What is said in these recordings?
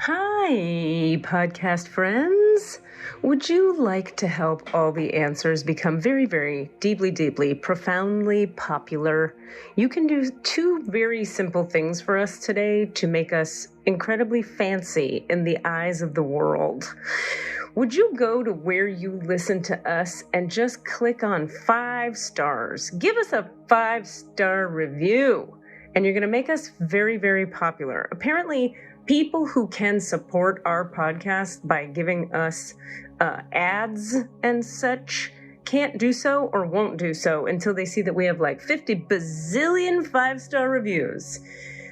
Hi, podcast friends. Would you like to help All the Answers become very, very deeply, profoundly popular? You can do two very simple things for us today to make us incredibly fancy in the eyes of the world. Would you go to where you listen to us and just click on 5 stars? Give us a 5-star review, and you're going to make us very, very popular. Apparently, people who can support our podcast by giving us ads and such can't do so or won't do so until they see that we have like 50 bazillion 5-star reviews.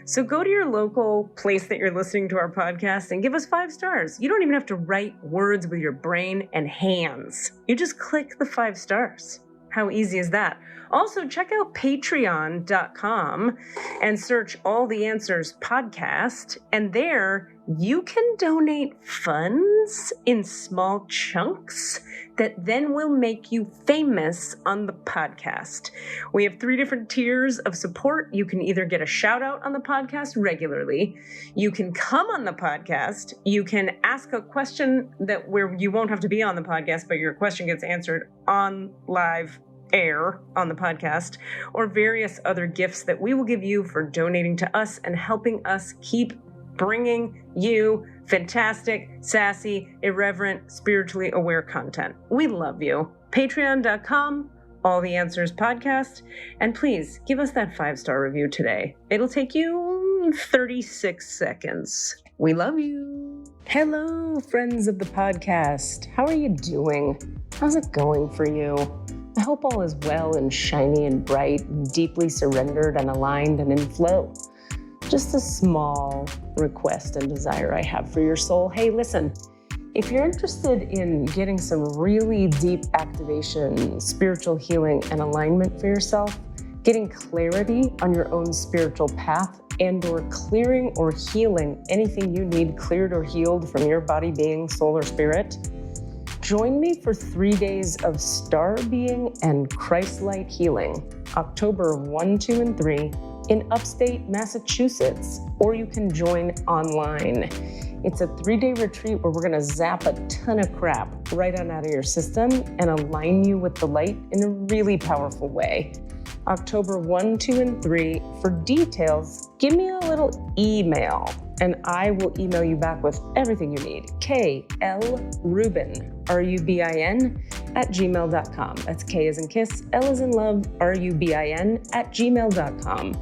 So go to your local place that you're listening to our podcast and give us 5 stars. You don't even have to write words with your brain and hands. You just click the 5 stars. How easy is that? Also, check out patreon.com and search All the Answers podcast. And there you can donate funds in small chunks that then will make you famous on the podcast. We have 3 different tiers of support. You can either get a shout out on the podcast regularly. You can come on the podcast. You can ask a question where you won't have to be on the podcast, but your question gets answered on live air on the podcast, or various other gifts that we will give you for donating to us and helping us keep bringing you fantastic, sassy, irreverent, spiritually aware content. We love you. Patreon.com, All the Answers podcast, and please give us that 5-star review today. It'll take you 36 seconds. We love you. Hello, friends of the podcast. How are you doing? How's it going for you? I hope all is well and shiny and bright and deeply surrendered and aligned and in flow. Just a small request and desire I have for your soul. Hey, listen, if you're interested in getting some really deep activation, spiritual healing, and alignment for yourself, getting clarity on your own spiritual path, and or clearing or healing anything you need cleared or healed from your body, being, soul, or spirit, join me for 3 days of star being and Christ-light healing, October 1, 2, and 3 in upstate Massachusetts, or you can join online. It's a 3-day retreat where we're gonna zap a ton of crap right on out of your system and align you with the light in a really powerful way. October 1, 2, and 3. For details, give me a little email and I will email you back with everything you need. KLRubin, RUBIN, @gmail.com. That's K as in kiss, L as in love, RUBIN, @gmail.com.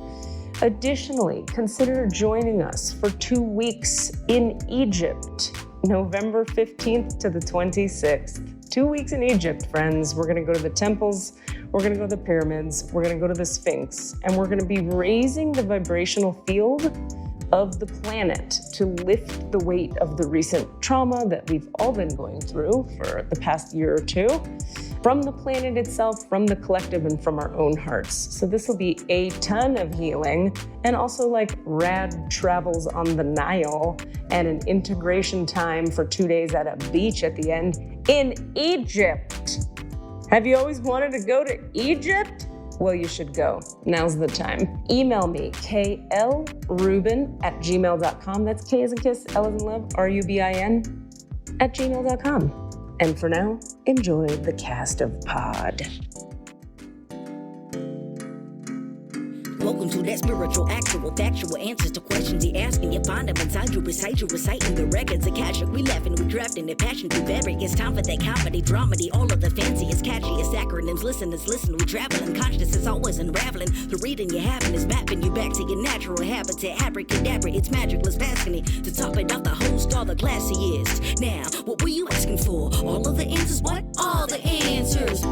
Additionally, consider joining us for 2 weeks in Egypt, November 15th to the 26th. 2 weeks in Egypt, friends. We're going to go to the temples, we're going to go to the pyramids, we're going to go to the Sphinx, and we're going to be raising the vibrational field of the planet to lift the weight of the recent trauma that we've all been going through for the past year or two, from the planet itself, from the collective, and from our own hearts. So this will be a ton of healing, and also like rad travels on the Nile and an integration time for 2 days at a beach at the end in Egypt. Have you always wanted to go to Egypt? Well, you should go. Now's the time. Email me, klrubin @gmail.com. That's K as in kiss, L as in love, RUBIN @gmail.com. And for now, enjoy the cast of pod. Welcome to that spiritual, actual, factual answers to questions you're asking. You find them inside you, reciting the records. Akashic, we laughing, we drafting the passion through various. Time for that comedy, dramedy, all of the fanciest, catchiest acronyms. Listeners, listen, we traveling. Consciousness is always unraveling. The reading you're having is mapping you back to your natural habitat. Abracadabra, it's magicless, passionate. To top it off, the host, all the classiest. Now, what were you asking for? All of the answers, what? All the answers.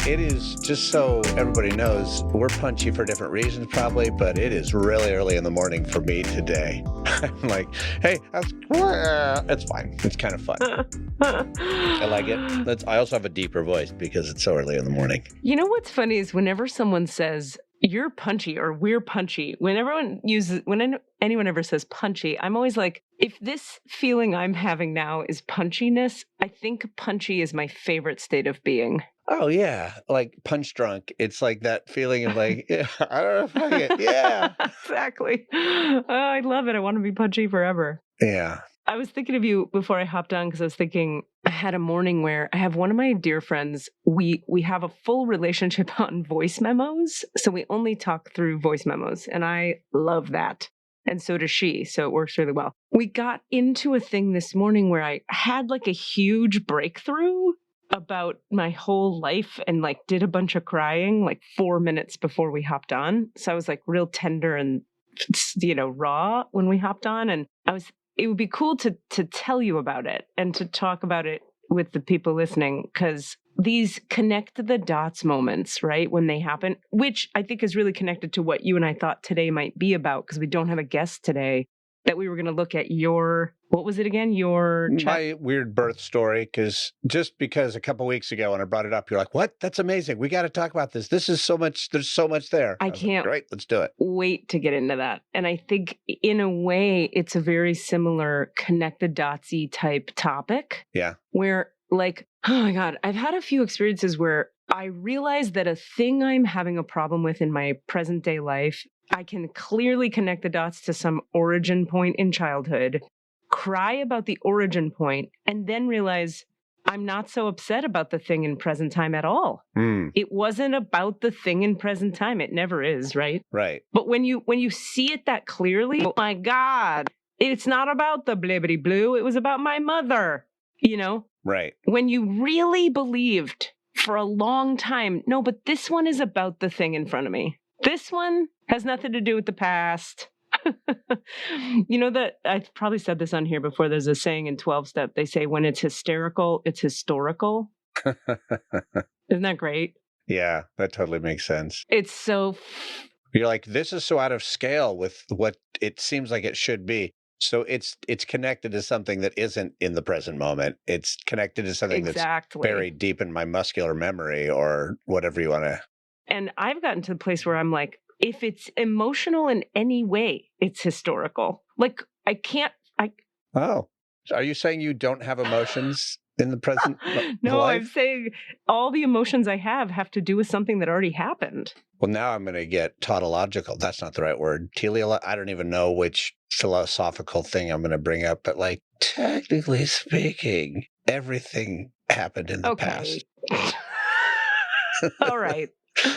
It is, just so everybody knows, we're punchy for different reasons probably, but it is really early in the morning for me today. I'm like, hey, it's fine. It's kind of fun. I like it. I also have a deeper voice because it's so early in the morning. You know what's funny is whenever someone says, you're punchy or we're punchy, when anyone ever says punchy, I'm always like, if this feeling I'm having now is punchiness, I think punchy is my favorite state of being. Oh yeah, like punch drunk. It's like that feeling of like, yeah, I don't know if I get, yeah, Exactly. Oh, I love it. I want to be punchy forever. yeah. I was thinking of you before I hopped on because I was thinking I had a morning where I have one of my dear friends. We have a full relationship on voice memos, so we only talk through voice memos, and I love that. And so does she, so it works really well. We got into a thing this morning where I had like a huge breakthrough about my whole life and like did a bunch of crying like 4 minutes before we hopped on. So I was like real tender and raw when we hopped on, and it would be cool to tell you about it and to talk about it with the people listening, because these connect the dots moments, right, when they happen, which I think is really connected to what you and I thought today might be about, because we don't have a guest today, that we were going to look at what was it again? My weird birth story, because a couple weeks ago when I brought it up, you're like, what? That's amazing. We got to talk about this. This is so much. There's so much there. I can't great. Let's do it. Wait to get into that. And I think in a way, it's a very similar connect the dotsy type topic. Yeah. Where like, oh my God, I've had a few experiences where I realize that a thing I'm having a problem with in my present day life, I can clearly connect the dots to some origin point in childhood, cry about the origin point, and then realize I'm not so upset about the thing in present time at all. It wasn't about the thing in present time. It never is, right? Right. But when you see it that clearly, oh my God, it's not about the blibbity blue. It was about my mother, Right. When you really believed for a long time, no, but this one is about the thing in front of me. This one has nothing to do with the past. That I've probably said this on here before. There's a saying in 12-step. They say when it's hysterical, it's historical. Isn't that great? Yeah, that totally makes sense. It's so... You're like, this is so out of scale with what it seems like it should be. So it's connected to something that isn't in the present moment. It's connected to something that's buried deep in my muscular memory or whatever you want to. And I've gotten to the place where I'm like, if it's emotional in any way, it's historical. Like, Oh, are you saying you don't have emotions in the present No, life? I'm saying all the emotions I have to do with something that already happened. Well, now I'm going to get tautological. That's not the right word. I don't even know which philosophical thing I'm going to bring up, but like, technically speaking, everything happened in the past. All right.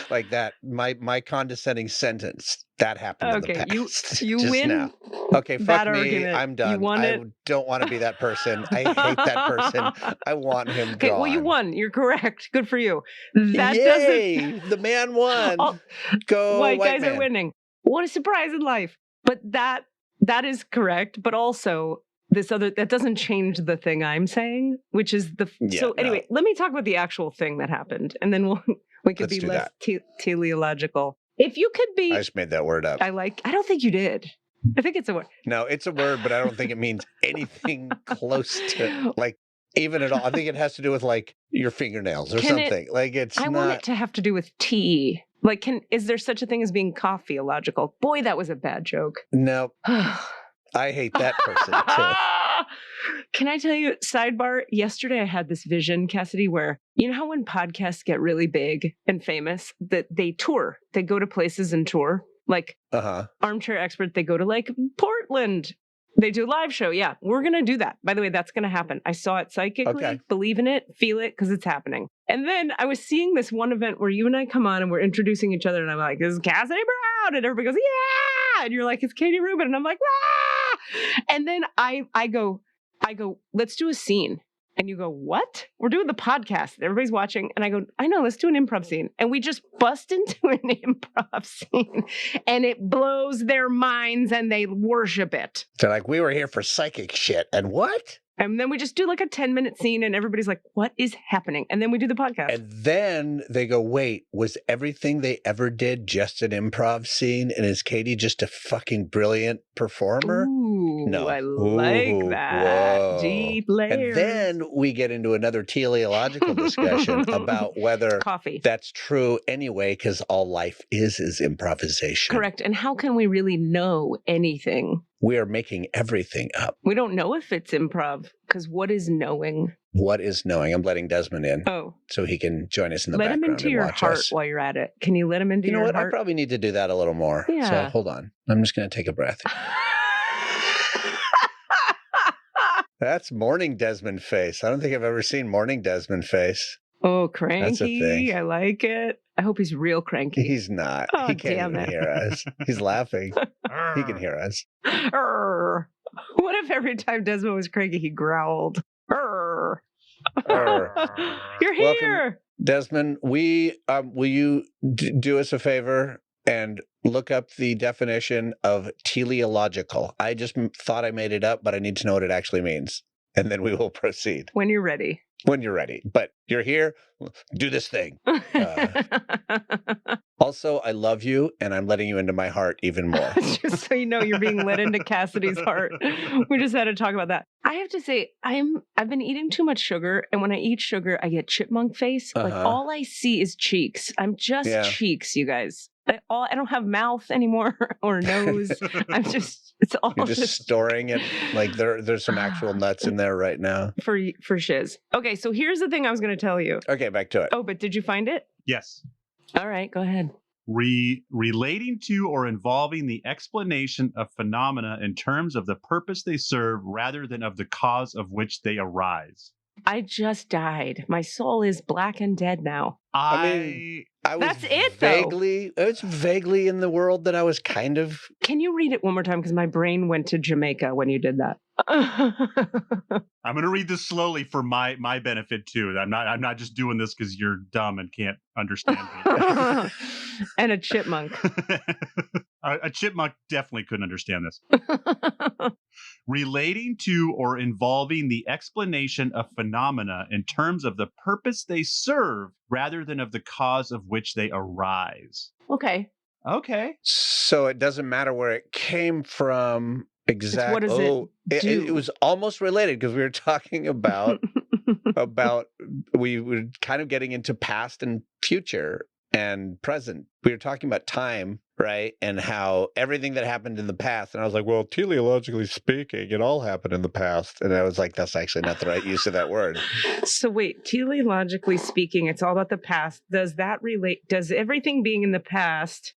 Like that, my condescending sentence, that happened in the past. You just win. Now. Okay, fuck me. Argument. I'm done. I don't want to be that person. I hate that person. I want him gone. Well, you won. You're correct. Good for you. Yay! The man won. Go white guys man. Are winning. What a surprise in life. But that is correct. But also that doesn't change the thing I'm saying, which is anyway, let me talk about the actual thing that happened, and then we could be less teleological. If you could be... I just made that word up. I don't think you did. I think it's a word. No, it's a word, but I don't think it means anything close to like even at all. I think it has to do with like your fingernails or something. I want it to have to do with tea. Like, is there such a thing as being coffeeological? Boy, that was a bad joke. No. I hate that person too. Can I tell you, sidebar, yesterday I had this vision, Cassidy, where, you know how when podcasts get really big and famous, that they tour, they go to places and tour, like Armchair Expert, they go to like Portland, they do a live show. Yeah, we're going to do that. By the way, that's going to happen. I saw it psychically, believe in it, feel it, because it's happening. And then I was seeing this one event where you and I come on and we're introducing each other, and I'm like, this is Cassidy Brown, and everybody goes, yeah, and you're like, it's Katie Rubin, and I'm like, ah! And then I go, let's do a scene. And you go, what? We're doing the podcast. Everybody's watching. And I go, I know, let's do an improv scene. And we just bust into an improv scene. And it blows their minds and they worship it. They're like, we were here for psychic shit. And what? And then we just do like a 10-minute scene and everybody's like, what is happening? And then we do the podcast. And then they go, wait, was everything they ever did just an improv scene? And is Katie just a fucking brilliant performer? Ooh, no. I like that. Whoa. Deep layers. And then we get into another teleological discussion about whether that's true anyway, because all life is improvisation. Correct. And how can we really know anything? We are making everything up. We don't know if it's improv, because what is knowing? What is knowing? I'm letting Desmond in so he can join us in the let background him into and your watch heart us. while you're at it. Can you let him into You know your what? heart? I probably need to do that a little more. Yeah. So hold on. I'm just going to take a breath. That's morning Desmond face. I don't think I've ever seen morning Desmond face. Oh, That's a cranky. thing. I like it. I hope he's real cranky. He's not. Oh, He can't damn even it. hear us. He's laughing. He can hear us. Arr. What if every time Desmond was cranky, he growled? Arr. Arr. You're here. Welcome, Desmond. Will you do us a favor and look up the definition of teleological? I just thought I made it up, but I need to know what it actually means. And then we will proceed. When you're ready. When you're ready. But you're here. Do this thing. Also, I love you, and I'm letting you into my heart even more. Just so you know, you're being let into Cassidy's heart. We just had to talk about that. I have to say, I've been eating too much sugar, and when I eat sugar, I get chipmunk face. Like all I see is cheeks. I'm just cheeks, you guys. I don't have mouth anymore or nose. It's all You're just storing it. Like there's some actual nuts in there right now. For shiz. Okay, so here's the thing I was going to tell you. Okay, back to it. Oh, but did you find it? Yes. All right, go ahead. Relating to or involving the explanation of phenomena in terms of the purpose they serve rather than of the cause of which they arise. I just died. My soul is black and dead now. I was That's it, vaguely, though. It's vaguely in the world that I was kind of. Can you read it one more time? Because my brain went to Jamaica when you did that. I'm going to read this slowly for my benefit too. I'm not just doing this because you're dumb and can't understand me. And a chipmunk. A chipmunk definitely couldn't understand this. Relating to or involving the explanation of phenomena in terms of the purpose they serve rather than of the cause of which they arise. Okay. So it doesn't matter where it came from exactly. What does it do? It was almost related because we were talking about we were kind of getting into past and future and present. We were talking about time, right? And how everything that happened in the past. And I was like, well, teleologically speaking, it all happened in the past. And I was like, that's actually not the right use of that word. So wait, teleologically speaking, it's all about the past. Does that relate? Does everything being in the past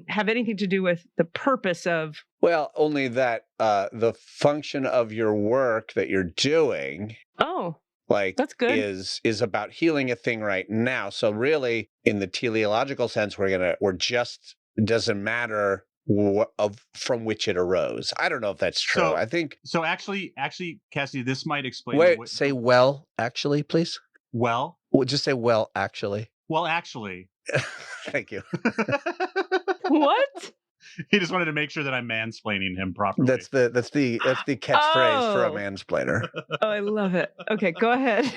have anything to do with the purpose of? Well, only that the function of your work that you're doing. Oh. Like that's good. Is about healing a thing right now. So really, in the teleological sense, it doesn't matter from which it arose. I don't know if that's true. So, I think so. Actually, Cassidy, this might explain. Wait, say well, actually, please. Well, just say well, actually. Well, actually. Thank you. What? He just wanted to make sure that I'm mansplaining him properly. That's the catchphrase for a mansplainer. Oh, I love it. Okay, go ahead.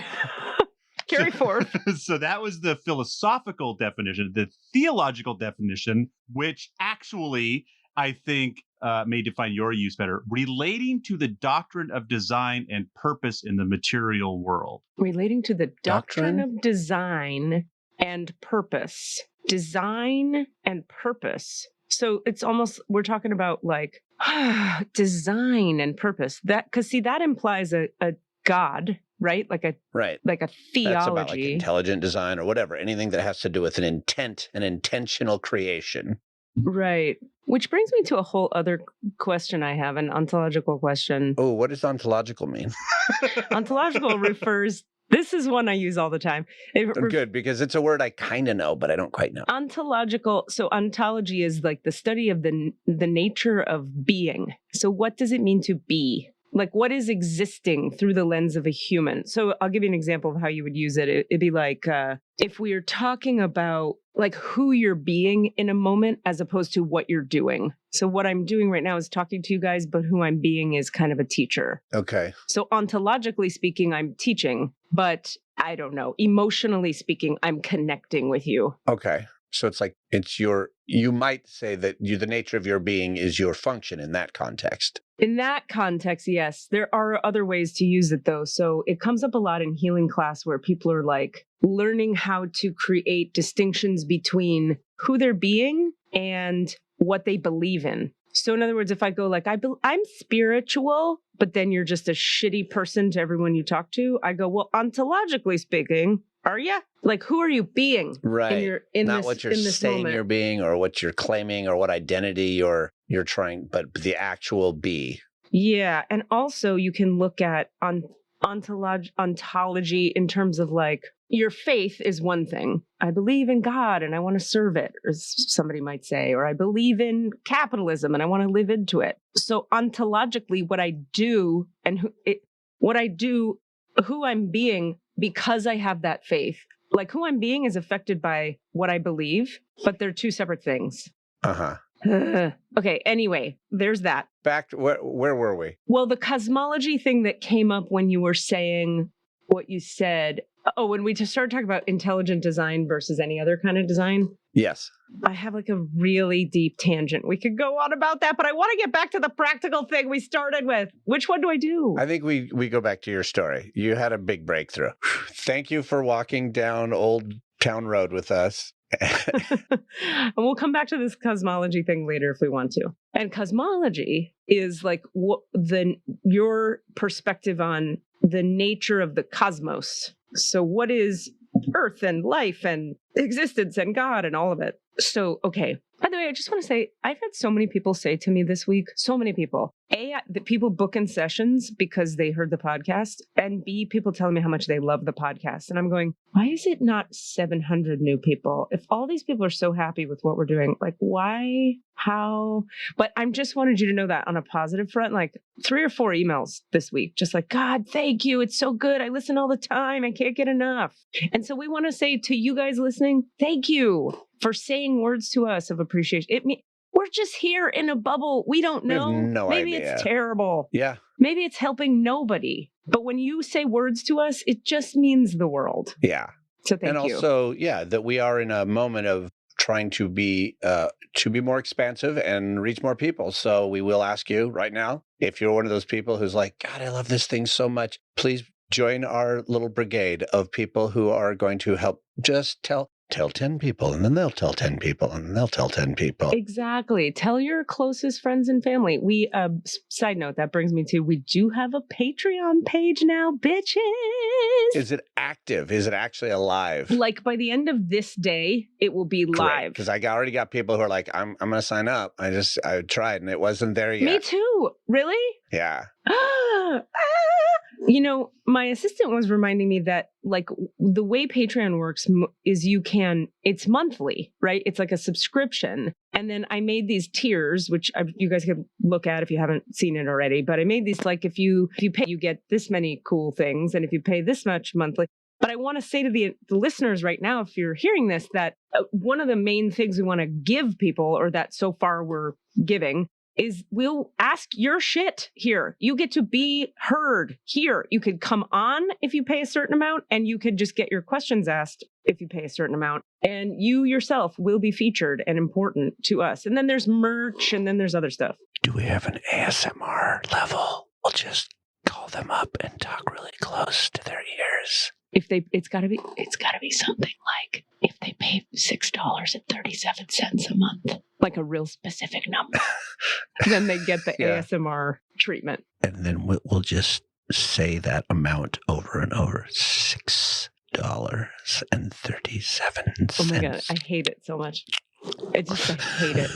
Carry forth. So that was the philosophical definition. The theological definition, which actually I think may define your use better, relating to the doctrine of design and purpose in the material world. Relating to the doctrine of design and purpose. Design and purpose. So it's almost, we're talking about like design and purpose. Because that implies a God, right? Like a theology. That's about like intelligent design or whatever. Anything that has to do with an intent, an intentional creation. Right. Which brings me to a whole other question I have, an ontological question. Oh, what does ontological mean? Ontological refers. This is one I use all the time. Good, because it's a word I kind of know, but I don't quite know. Ontological. So ontology is like the study of the nature of being. So what does it mean to be? Like what is existing through the lens of a human? So I'll give you an example of how you would use it. It'd be like if we are talking about like who you're being in a moment as opposed to what you're doing. So what I'm doing right now is talking to you guys, but who I'm being is kind of a teacher. Okay. So ontologically speaking, I'm teaching, but I don't know, emotionally speaking, I'm connecting with you. Okay. So it's like you might say that the nature of your being is your function in that context. In that context, yes. There are other ways to use it though. So it comes up a lot in healing class where people are like learning how to create distinctions between who they're being and what they believe in. So in other words, if I go like, I'm spiritual, but then you're just a shitty person to everyone you talk to. I go, well, ontologically speaking, are you? Like, who are you being? Right. Not what you're saying moment? You're being, or what you're claiming, or what identity you're trying, but the actual be. Yeah. And also you can look at ontology in terms of like, your faith is one thing. I believe in God and I want to serve it, or somebody might say, or I believe in capitalism and I want to live into it. So ontologically, what I do and who I'm being because I have that faith, like who I'm being is affected by what I believe, but they're two separate things. Uh-huh. Okay, anyway, there's that. Back to where were we? Well, the cosmology thing that came up when you were saying what you said. Oh, when we just started talking about intelligent design versus any other kind of design. Yes. I have like a really deep tangent. We could go on about that, but I want to get back to the practical thing we started with. Which one do I do? I think we go back to your story. You had a big breakthrough. Thank you for walking down Old Town Road with us. And we'll come back to this cosmology thing later if we want to. And cosmology is like your perspective on the nature of the cosmos. So what is Earth and life and existence and God and all of it? So, okay. By the way, I just want to say, I've had so many people say to me this week, so many people, A, that people book in sessions because they heard the podcast, and B, people telling me how much they love the podcast. And I'm going, why is it not 700 new people? If all these people are so happy with what we're doing, like why, how? But I just wanted you to know that on a positive front, like 3 or 4 emails this week, just like, God, thank you. It's so good. I listen all the time. I can't get enough. And so we want to say to you guys listening, thank you for saying words to us of appreciation. We're just here in a bubble. We don't know. We have no Maybe idea. It's terrible. Yeah. Maybe it's helping nobody. But when you say words to us, it just means the world. Yeah. So thank you. And also, yeah, that we are in a moment of trying to be more expansive and reach more people. So we will ask you right now, if you're one of those people who's like, God, I love this thing so much, please join our little brigade of people who are going to help just tell 10 people, and then they'll tell 10 people, and then they'll tell 10 people. Exactly. Tell your closest friends and family. We, side note, that brings me to, we do have a Patreon page now, bitches. Is it active? Is it actually alive? Like by the end of this day, it will be live. Because I already got people who are like, I'm going to sign up. I tried and it wasn't there yet. Me too. Really? Yeah. You know, my assistant was reminding me that like the way Patreon works is it's monthly, right? It's like a subscription. And then I made these tiers, which you guys could look at if you haven't seen it already. But I made these like if you pay, you get this many cool things. And if you pay this much monthly. But I want to say to the listeners right now, if you're hearing this, that one of the main things we want to give people, or that so far we're giving, is we'll ask your shit here. You get to be heard here. You could come on if you pay a certain amount, and you could just get your questions asked if you pay a certain amount. And you yourself will be featured and important to us. And then there's merch, and then there's other stuff. Do we have an ASMR level? We'll just call them up and talk really close to their ears. It's gotta be something like if they pay $6.37 a month, like a real specific number, then they get the ASMR treatment. And then we'll just say that amount over and over. $6.37. Oh my God, I hate it so much. I hate it.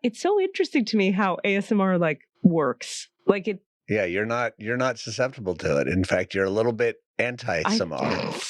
It's so interesting to me how ASMR like works. Like it. Yeah, you're not susceptible to it. In fact, you're a little bit anti-ASMR.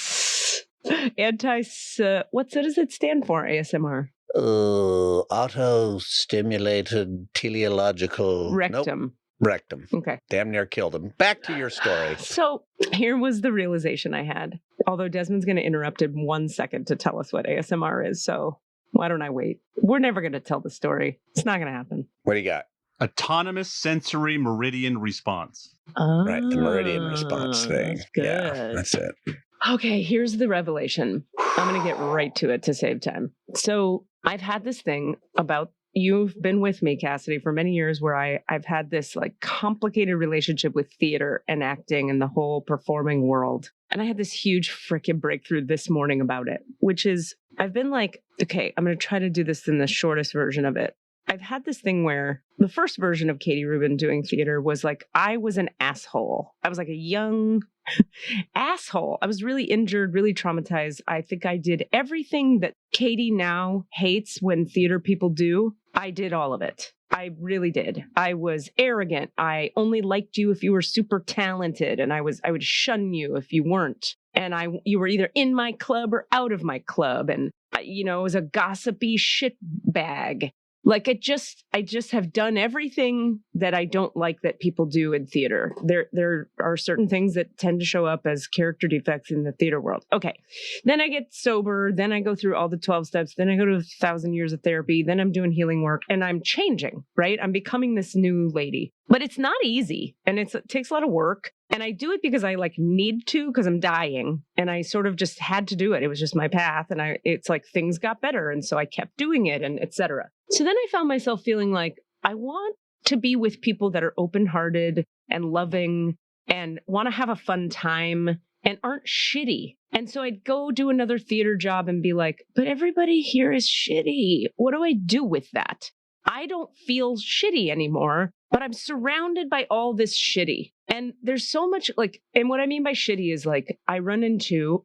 What does it stand for, ASMR? Auto-stimulated teleological rectum. Nope. Rectum. Okay. Damn near killed him. Back to your story. So here was the realization I had. Although Desmond's going to interrupt in 1 second to tell us what ASMR is. So why don't I wait? We're never going to tell the story. It's not going to happen. What do you got? Autonomous sensory meridian response. Oh, right, the meridian response thing. That's good. Yeah, that's it. Okay, here's the revelation. I'm going to get right to it to save time. So I've had this thing about, you've been with me, Cassidy, for many years where I've had this like complicated relationship with theater and acting and the whole performing world. And I had this huge freaking breakthrough this morning about it, which is I've been like, okay, I'm going to try to do this in the shortest version of it. I've had this thing where the first version of Katie Rubin doing theater was like, I was an asshole. I was like a young asshole. I was really injured, really traumatized. I think I did everything that Katie now hates when theater people do. I did all of it. I really did. I was arrogant. I only liked you if you were super talented, and I would shun you if you weren't. And you were either in my club or out of my club. And it was a gossipy shit bag. Like I just have done everything that I don't like that people do in theater. There are certain things that tend to show up as character defects in the theater world. Okay. Then I get sober. Then I go through all the 12 steps. Then I go to 1,000 years of therapy. Then I'm doing healing work and I'm changing, right? I'm becoming this new lady, but it's not easy and it takes a lot of work. And I do it because I need to, because I'm dying. And I sort of just had to do it. It was just my path. And it's like things got better. And so I kept doing it and etc. So then I found myself feeling like I want to be with people that are open-hearted and loving and want to have a fun time and aren't shitty. And so I'd go do another theater job and be like, but everybody here is shitty. What do I do with that? I don't feel shitty anymore, but I'm surrounded by all this shitty. And there's so much and what I mean by shitty is I run into,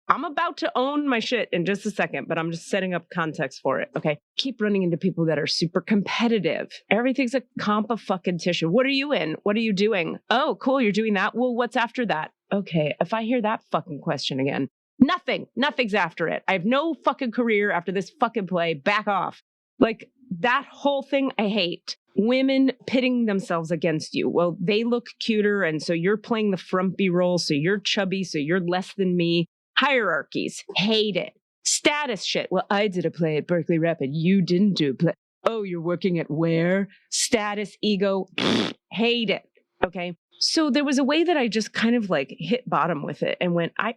I'm about to own my shit in just a second, but I'm just setting up context for it. Okay. Keep running into people that are super competitive. Everything's a comp of fucking tissue. What are you in? What are you doing? Oh, cool. You're doing that. Well, what's after that? Okay. If I hear that fucking question again, nothing's after it. I have no fucking career after this fucking play. Back off. That whole thing I hate. Women pitting themselves against you. Well, they look cuter. And so you're playing the frumpy role. So you're chubby. So you're less than me. Hierarchies. Hate it. Status shit. Well, I did a play at Berkeley Rapid. You didn't do a play. Oh, you're working at where? Status, ego. Hate it. Okay. So there was a way that I just kind of hit bottom with it. And when I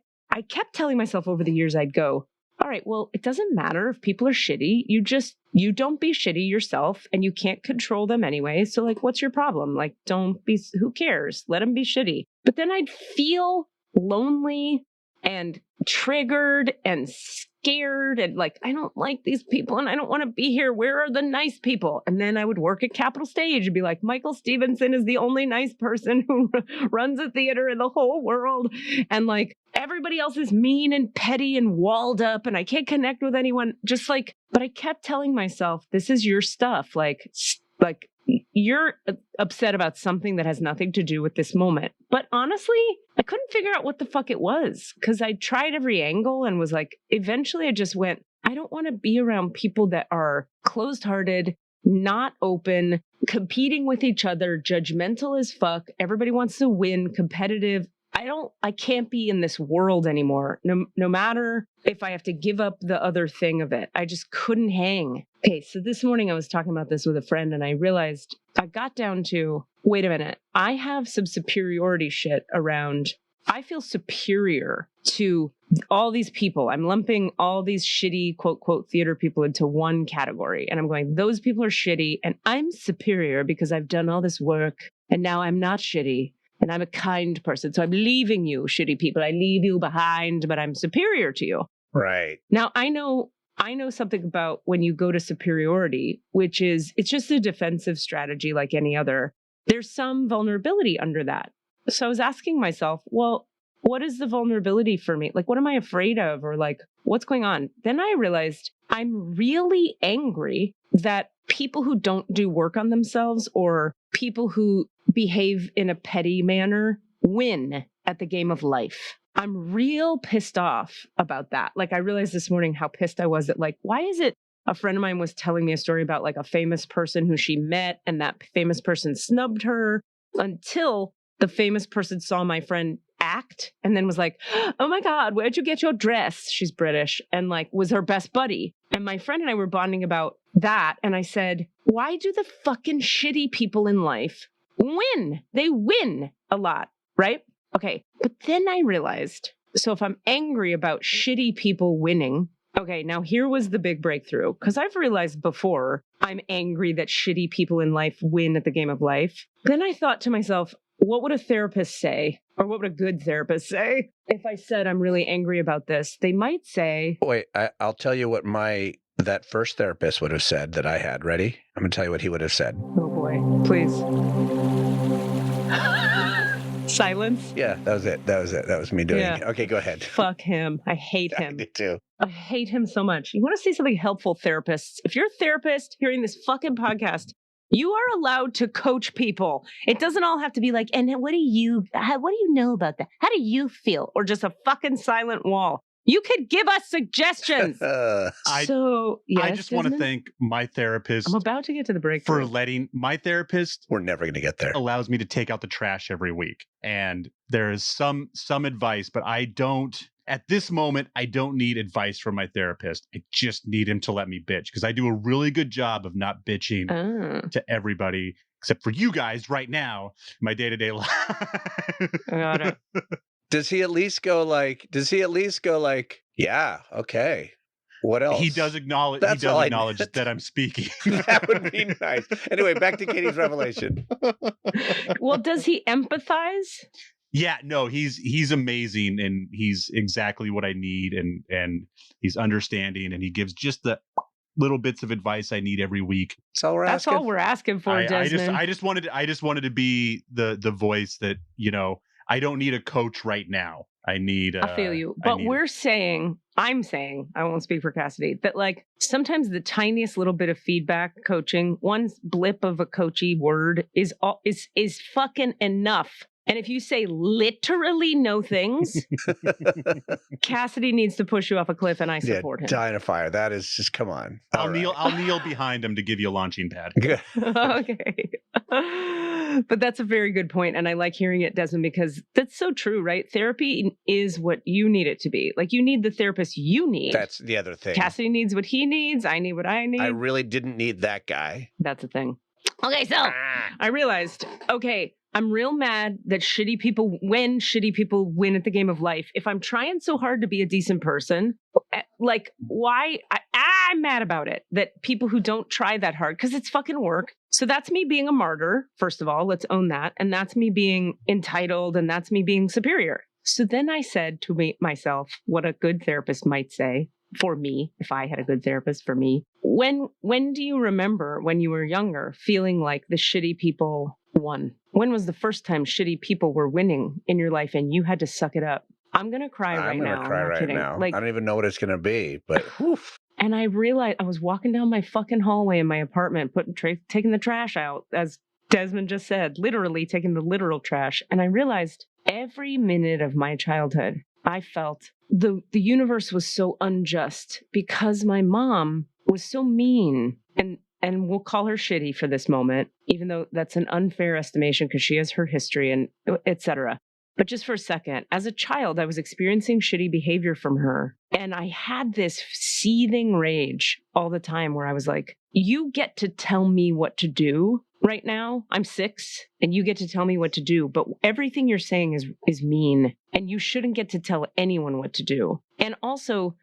kept telling myself over the years, I'd go, all right, well, it doesn't matter if people are shitty. You don't be shitty yourself and you can't control them anyway. So what's your problem? Who cares? Let them be shitty. But then I'd feel lonely and triggered and scared and I don't like these people and I don't want to be here. Where are the nice people? And then I would work at Capitol Stage and be like, Michael Stevenson is the only nice person who runs a theater in the whole world. And everybody else is mean and petty and walled up and I can't connect with anyone. But I kept telling myself, this is your stuff. You're upset about something that has nothing to do with this moment. But honestly, I couldn't figure out what the fuck it was because I tried every angle and was eventually I just went, I don't want to be around people that are closed-hearted, not open, competing with each other, judgmental as fuck. Everybody wants to win, competitive. I can't be in this world anymore. No matter if I have to give up the other thing of it. I just couldn't hang. Okay, so this morning I was talking about this with a friend and I realized I got down to, wait a minute, I have some superiority shit around. I feel superior to all these people. I'm lumping all these shitty, quote, quote, theater people into one category. And I'm going, those people are shitty and I'm superior because I've done all this work and now I'm not shitty. And I'm a kind person. So I'm leaving you, shitty people. I leave you behind, but I'm superior to you. Right. Now, I know something about when you go to superiority, which is, it's just a defensive strategy like any other. There's some vulnerability under that. So I was asking myself, well, what is the vulnerability for me? What am I afraid of? Or what's going on? Then I realized I'm really angry that people who don't do work on themselves or people who behave in a petty manner win at the game of life. I'm real pissed off about that. I realized this morning how pissed I was at why is it a friend of mine was telling me a story about a famous person who she met and that famous person snubbed her until the famous person saw my friend act and then was like, oh my God, where'd you get your dress? She's British and was her best buddy. And my friend and I were bonding about that. And I said, why do the fucking shitty people in life win? They win a lot, right? Okay. But then I realized, so if I'm angry about shitty people winning, okay, now here was the big breakthrough. Because I've realized before I'm angry that shitty people in life win at the game of life. Then I thought to myself, what would a therapist say? Or what would a good therapist say? If I said I'm really angry about this, they might say... Wait, I'll tell you what my that first therapist would have said that I had. Ready? I'm going to tell you what he would have said. Oh boy, please. Silence. Yeah, that was it. That was me doing it. Okay, go ahead. Fuck him. I hate him. I do too. I hate him so much. You want to say something helpful, therapists? If you're a therapist hearing this fucking podcast, you are allowed to coach people. It doesn't all have to be like, and what do you know about that? How do you feel? Or just a fucking silent wall. You could give us suggestions. I just want to thank my therapist. I'm about to get to the break. For letting my therapist. We're never going to get there. Allows me to take out the trash every week. And there is some advice, but I don't. At this moment, I don't need advice from my therapist. I just need him to let me bitch because I do a really good job of not bitching to everybody except for you guys right now in my day-to-day life. I got it. Does he at least go like, yeah, okay. What else? He does acknowledge that I'm speaking. That would be nice. Anyway, back to Katie's revelation. Well, does he empathize? Yeah, no, he's amazing and he's exactly what I need and he's understanding and he gives just the little bits of advice I need every week. That's all we're asking for, Desmond. I just wanted to be the voice that, I don't need a coach right now. I feel you. But I'm saying, I won't speak for Cassidy, that like sometimes the tiniest little bit of feedback coaching, one blip of a coachy word is fucking enough. And if you say literally no things, Cassidy needs to push you off a cliff, and I support him. Dying of fire. That is just, come on. I'll kneel behind him to give you a launching pad. Good. Okay. But that's a very good point, and I like hearing it, Desmond, because that's so true, right? Therapy is what you need it to be. Like, you need the therapist you need. That's the other thing. Cassidy needs what he needs. I need what I need. I really didn't need that guy. That's the thing. Okay, so I realized, I'm real mad that shitty people win at the game of life. If I'm trying so hard to be a decent person, like, why? I'm mad about it. That people who don't try that hard, because it's fucking work. So that's me being a martyr, first of all. Let's own that. And that's me being entitled, and that's me being superior. So then I said to myself what a good therapist might say for me, if I had a good therapist for me. When do you remember when you were younger feeling like the shitty people won? When was the first time shitty people were winning in your life and you had to suck it up? I'm going to cry right now. I'm going to cry right now. Like, I don't even know what it's going to be, but oof. And I realized I was walking down my fucking hallway in my apartment, taking the trash out, as Desmond just said, literally taking the literal trash. And I realized every minute of my childhood, I felt the universe was so unjust because my mom was so mean. And we'll call her shitty for this moment, even though that's an unfair estimation because she has her history and et cetera. But just for a second, as a child, I was experiencing shitty behavior from her. And I had this seething rage all the time where I was like, you get to tell me what to do right now. I'm 6 and you get to tell me what to do. But everything you're saying is mean and you shouldn't get to tell anyone what to do. And also,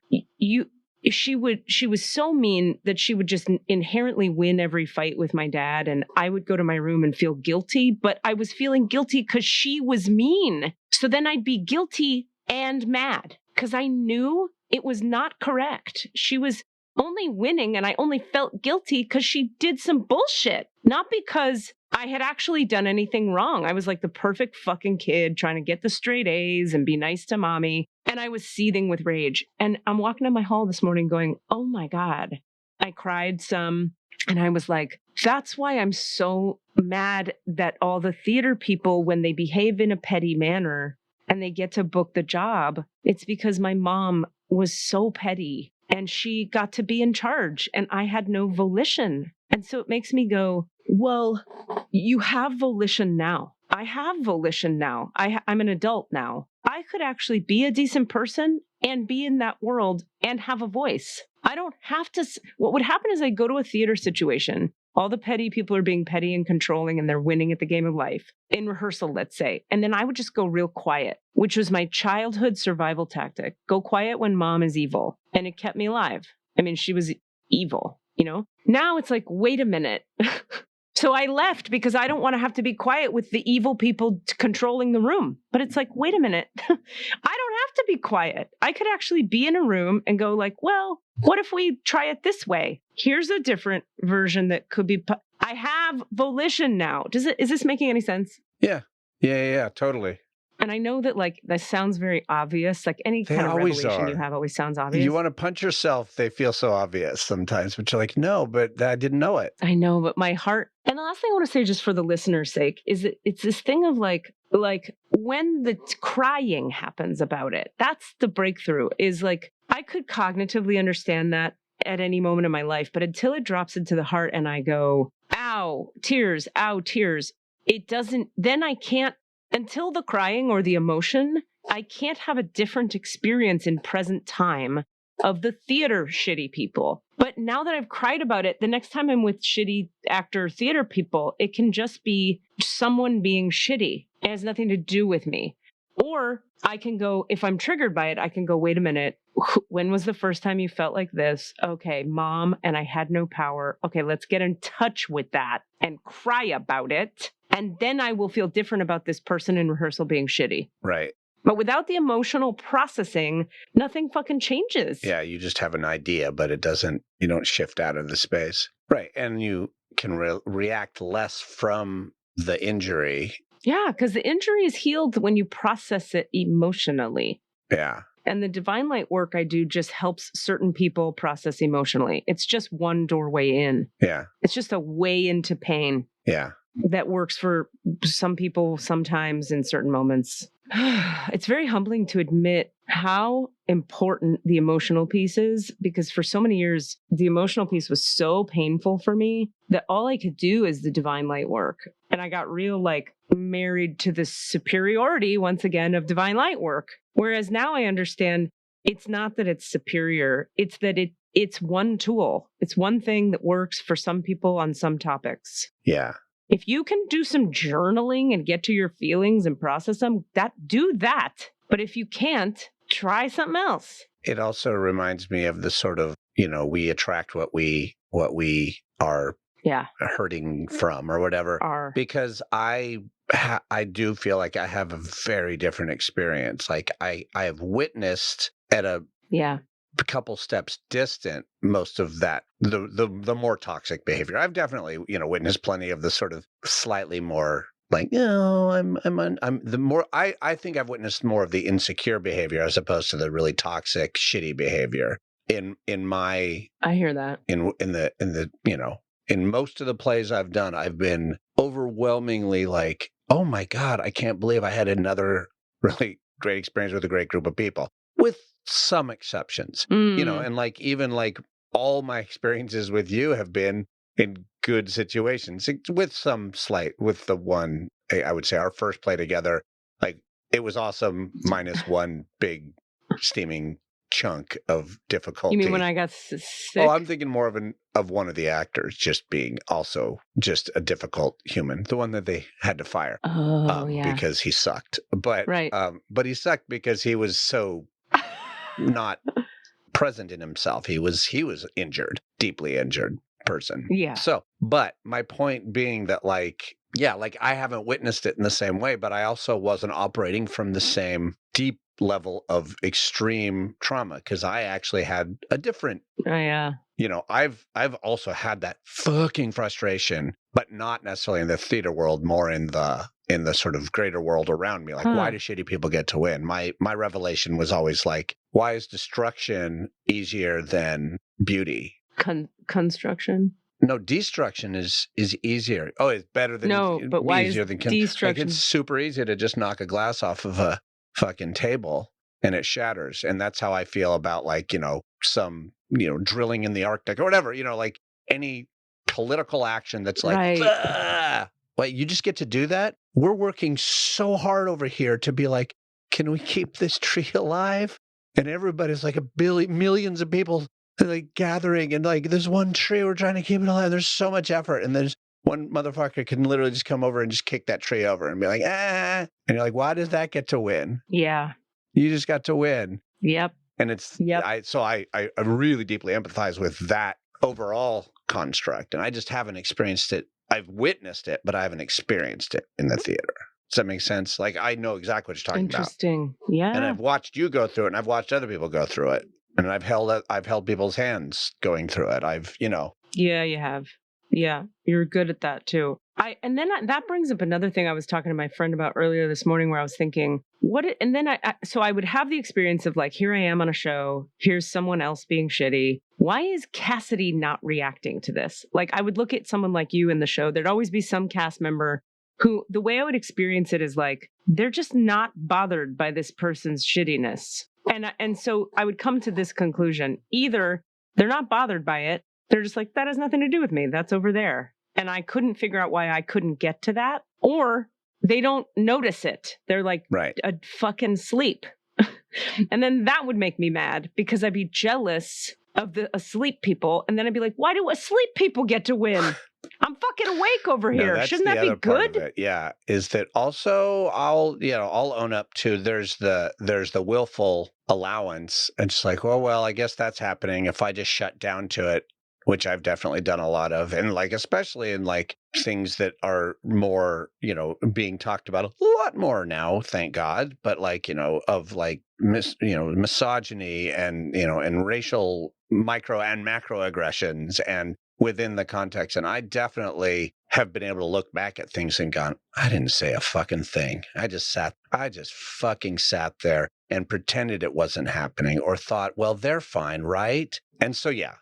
she was so mean that she would just inherently win every fight with my dad. And I would go to my room and feel guilty, but I was feeling guilty because she was mean. So then I'd be guilty and mad because I knew it was not correct. She was only winning and I only felt guilty because she did some bullshit, not because I had actually done anything wrong. I was like the perfect fucking kid trying to get the straight A's and be nice to mommy. And I was seething with rage. And I'm walking down my hall this morning going, oh my God. I cried some. And I was like, that's why I'm so mad that all the theater people, when they behave in a petty manner and they get to book the job, it's because my mom was so petty and she got to be in charge and I had no volition. And so it makes me go, well, you have volition now. I have volition now. I'm an adult now. I could actually be a decent person and be in that world and have a voice. I don't have to. What would happen is I go to a theater situation. All the petty people are being petty and controlling and they're winning at the game of life in rehearsal, let's say. And then I would just go real quiet, which was my childhood survival tactic. Go quiet when mom is evil. And it kept me alive. I mean, she was evil, Now it's like, wait a minute. So I left because I don't want to have to be quiet with the evil people controlling the room. But it's like, wait a minute. I don't have to be quiet. I could actually be in a room and go like, well, what if we try it this way? Here's a different version that could be. I have volition now. Is this making any sense? Yeah, totally. And I know that like that sounds very obvious. Like any They kind of always revelation you are. have always sounds obvious. You want to punch yourself, they feel so obvious sometimes, but you're like, no, but I didn't know it. I know, but my heart. And the last thing I want to say, just for the listener's sake, is that it's this thing of like when the crying happens about it, that's the breakthrough. Is like I could cognitively understand that at any moment in my life, but until it drops into the heart and I go, ow, tears, it doesn't. Then I can't. Until the crying or the emotion, I can't have a different experience in present time of the theater shitty people. But now that I've cried about it, the next time I'm with shitty actor theater people, it can just be someone being shitty. It has nothing to do with me. Or I can go, if I'm triggered by it, I can go, wait a minute. When was the first time you felt like this? Okay, mom, and I had no power. Okay, let's get in touch with that and cry about it. And then I will feel different about this person in rehearsal being shitty. Right. But without the emotional processing, nothing fucking changes. Yeah, you just have an idea, but you don't shift out of the space. Right. And you can react less from the injury. Yeah, because the injury is healed when you process it emotionally. Yeah. And the divine light work I do just helps certain people process emotionally. It's just one doorway in. Yeah. It's just a way into pain. Yeah. That works for some people sometimes in certain moments. It's very humbling to admit how important the emotional piece is, because for so many years, the emotional piece was so painful for me that all I could do is the divine light work. And I got real like married to the superiority once again of divine light work. Whereas now I understand it's not that it's superior. It's that it's one tool. It's one thing that works for some people on some topics. Yeah. If you can do some journaling and get to your feelings and process them, do that. But if you can't, try something else. It also reminds me of the sort of, we attract what we are hurting from or whatever. Because I do feel like I have a very different experience. Like I have witnessed at a couple steps distant most of that, the more toxic behavior. I've definitely witnessed plenty of the sort of slightly more like I'm the more I think I've witnessed more of the insecure behavior as opposed to the really toxic shitty behavior in my. I hear that in most of the plays I've done, I've been overwhelmingly like, oh my God, I can't believe I had another really great experience with a great group of people, with some exceptions, and like even like all my experiences with you have been in good situations, with some slight, with the one, I would say our first play together, like it was awesome minus one big steaming chunk of difficulty. You mean when I got sick? Oh, I'm thinking more of one of the actors just being also just a difficult human, the one that they had to fire. Because he sucked. But but he sucked because he was so not present in himself. He was injured, deeply injured person. Yeah. So, but my point being that like I haven't witnessed it in the same way, but I also wasn't operating from the same deep level of extreme trauma, because I actually had a different. I've also had that fucking frustration, but not necessarily in the theater world, more in the sort of greater world around me. Like, why do shitty people get to win? My revelation was always like, why is destruction easier than beauty? Construction? No, destruction is easier. Oh, it's better than but why easier is than destruction? Like, it's super easy to just knock a glass off of a fucking table and it shatters. And that's how I feel about like, some, drilling in the Arctic or whatever, like any political action that's like, wait, you just get to do that? We're working so hard over here to be like, can we keep this tree alive? And everybody's like millions of people like gathering, and like there's one tree, we're trying to keep it alive. There's so much effort. And there's one motherfucker can literally just come over and just kick that tree over and be like, ah. And you're like, why does that get to win? Yeah. You just got to win. Yep. And it's, I really deeply empathize with that overall construct. And I just haven't experienced it. I've witnessed it, but I haven't experienced it in the theater. Does that make sense? Like, I know exactly what you're talking about. Interesting. Yeah. And I've watched you go through it, and I've watched other people go through it. And I've held people's hands going through it. Yeah, you have. Yeah, you're good at that too. That brings up another thing I was talking to my friend about earlier this morning, where I was thinking, so I would have the experience of like, here I am on a show, here's someone else being shitty. Why is Cassidy not reacting to this? Like, I would look at someone like you in the show, there'd always be some cast member who, the way I would experience it is like, they're just not bothered by this person's shittiness. And so I would come to this conclusion: either they're not bothered by it, they're just like, that has nothing to do with me, that's over there. And I couldn't figure out why I couldn't get to that. Or they don't notice it. They're like a fucking sleep. And then that would make me mad, because I'd be jealous of the asleep people. And then I'd be like, why do asleep people get to win? I'm fucking awake over here. Shouldn't that be good? Yeah. Is that also, I'll own up to, there's the willful allowance. And just like, well, I guess that's happening if I just shut down to it, which I've definitely done a lot of. And like, especially in like things that are more, being talked about a lot more now, thank God. But like, of like, misogyny and racial micro and macro aggressions, and within the context. And I definitely have been able to look back at things and gone, I didn't say a fucking thing. I just fucking sat there and pretended it wasn't happening, or thought, well, they're fine, right? And so, yeah,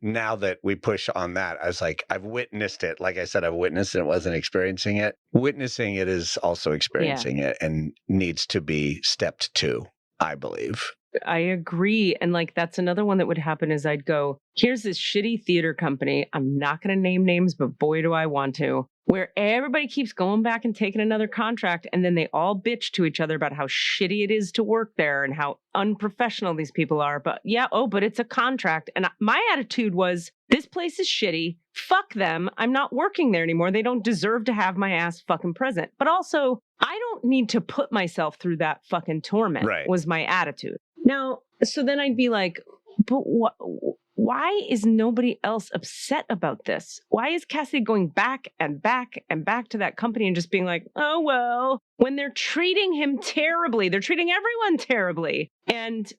now that we push on that, I was like, I've witnessed it. Like I said, I've witnessed it, wasn't experiencing it. Witnessing it is also experiencing it, and needs to be stepped to, I believe. I agree. And like, that's another one that would happen is I'd go, here's this shitty theater company. I'm not going to name names, but boy, do I want to. Where everybody keeps going back and taking another contract. And then they all bitch to each other about how shitty it is to work there and how unprofessional these people are. But but it's a contract. And my attitude was, this place is shitty. Fuck them. I'm not working there anymore. They don't deserve to have my ass fucking present. But also, I don't need to put myself through that fucking torment, was my attitude. Now, so then I'd be like, but why is nobody else upset about this? Why is Cassidy going back and back and back to that company and just being like, oh, well, when they're treating him terribly, they're treating everyone terribly. And,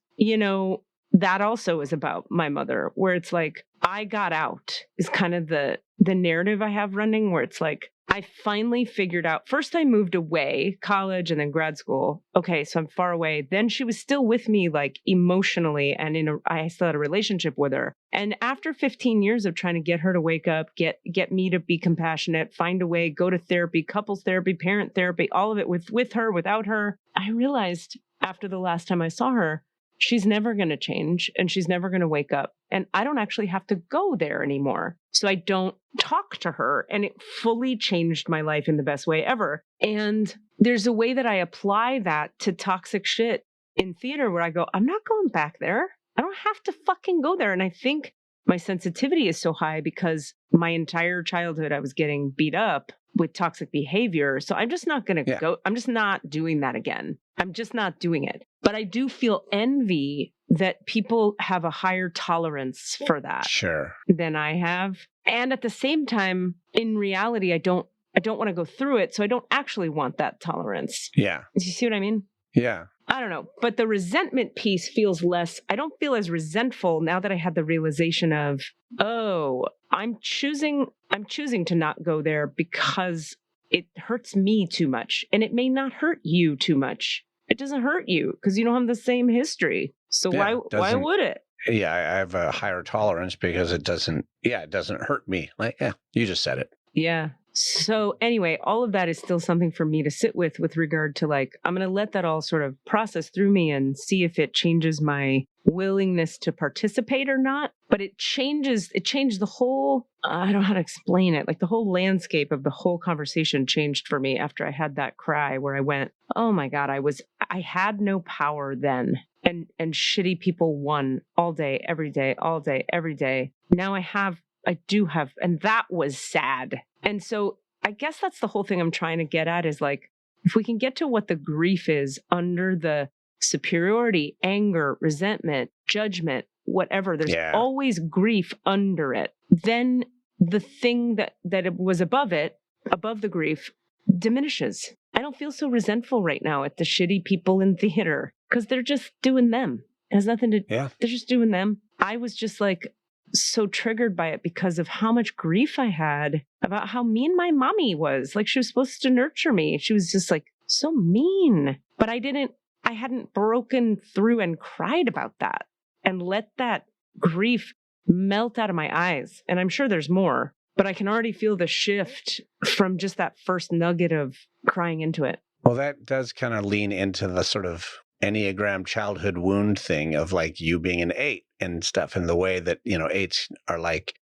that also is about my mother, where it's like, I got out is kind of the narrative I have running, where it's like, I finally figured out, first I moved away, college and then grad school. Okay, so I'm far away. Then she was still with me, like emotionally, and I still had a relationship with her. And after 15 years of trying to get her to wake up, get me to be compassionate, find a way, go to therapy, couples therapy, parent therapy, all of it with her, without her, I realized after the last time I saw her, she's never going to change, and she's never going to wake up. And I don't actually have to go there anymore. So I don't talk to her. And it fully changed my life in the best way ever. And there's a way that I apply that to toxic shit in theater, where I go, I'm not going back there. I don't have to fucking go there. And I think my sensitivity is so high because my entire childhood I was getting beat up with toxic behavior. So I'm just not going to go. I'm just not doing that again. I'm just not doing it. But I do feel envy that people have a higher tolerance for that than I have. And at the same time, in reality, I don't want to go through it. So I don't actually want that tolerance. Yeah. Do you see what I mean? Yeah. I don't know. But the resentment piece feels less. I don't feel as resentful now that I had the realization of, oh, I'm choosing to not go there because it hurts me too much. And it may not hurt you too much. It doesn't hurt you because you don't have the same history. So why would it? Yeah, I have a higher tolerance because it doesn't hurt me. Like, you just said it. Yeah. So anyway, all of that is still something for me to sit with regard to, like, I'm going to let that all sort of process through me and see if it changes my willingness to participate or not. But it changed the whole, I don't know how to explain it. Like, the whole landscape of the whole conversation changed for me after I had that cry where I went, oh my God, I had no power then. And shitty people won all day, every day, all day, every day. Now I do have, and that was sad. And so I guess that's the whole thing I'm trying to get at is, like, if we can get to what the grief is under the superiority, anger, resentment, judgment, whatever, there's always grief under it. Then the thing that it was above the grief diminishes. I don't feel so resentful right now at the shitty people in theater because they're just doing them. It has nothing to, Yeah. they're just doing them. I was just like so triggered by it because of how much grief I had about how mean my mommy was. Like she was supposed to nurture me. She was just like so mean, but I hadn't broken through and cried about that and let that grief melt out of my eyes. And I'm sure there's more, but I can already feel the shift from just that first nugget of crying into it. Well, that does kind of lean into the sort of Enneagram childhood wound thing of like you being an 8 and stuff, and the way that, 8s are like,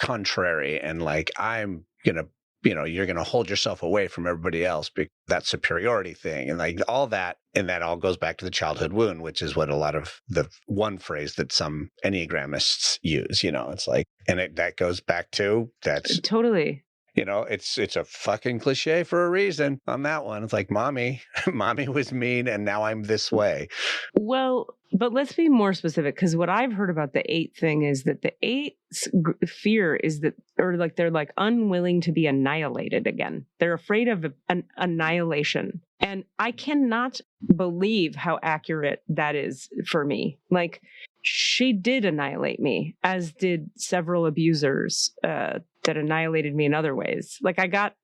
contrary and like, I'm going to, you're going to hold yourself away from everybody else, because that superiority thing and like all that. And that all goes back to the childhood wound, which is what a lot of the one phrase that some Enneagramists use, it's like, and that goes back to that's Totally. It's a fucking cliche for a reason on that one. It's like, mommy was mean and now I'm this way. Well, but let's be more specific, because what I've heard about the 8 thing is that the 8's fear is that, or like they're like unwilling to be annihilated again. They're afraid of an annihilation. And I cannot believe how accurate that is for me. Like, she did annihilate me, as did several abusers that annihilated me in other ways. Like I got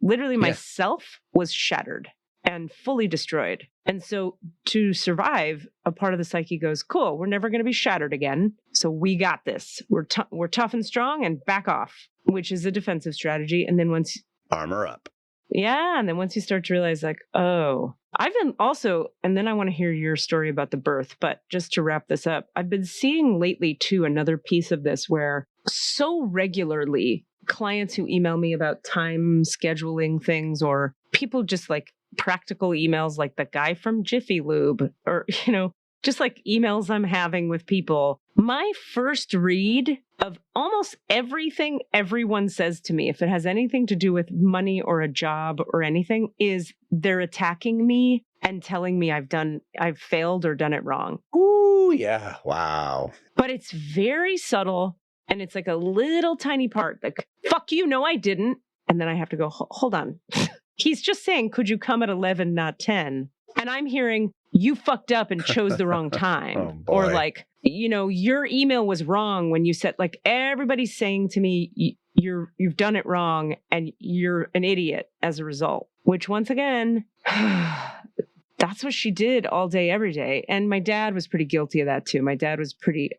literally myself was shattered and fully destroyed. And so to survive, a part of the psyche goes, cool, we're never going to be shattered again. So we got this. We're tough and strong and back off, which is a defensive strategy. And then once armor up. Yeah. And then once you start to realize like, oh, I've been also, and then I want to hear your story about the birth, but just to wrap this up, I've been seeing lately too, another piece of this where so regularly clients who email me about time scheduling things, or people just like practical emails, like the guy from Jiffy Lube, or, just like emails I'm having with people. My first read of almost everything everyone says to me, if it has anything to do with money or a job or anything, is they're attacking me and telling me I've failed or done it wrong. Ooh, yeah. Wow. But it's very subtle. And it's like a little tiny part like, fuck you. No, I didn't. And then I have to go, hold on. He's just saying, could you come at 11, not 10? And I'm hearing, you fucked up and chose the wrong time. Oh, or like, your email was wrong when you said, like, everybody's saying to me, you've done it wrong and you're an idiot as a result, which once again, that's what she did all day, every day. And my dad was pretty guilty of that too. My dad was pretty,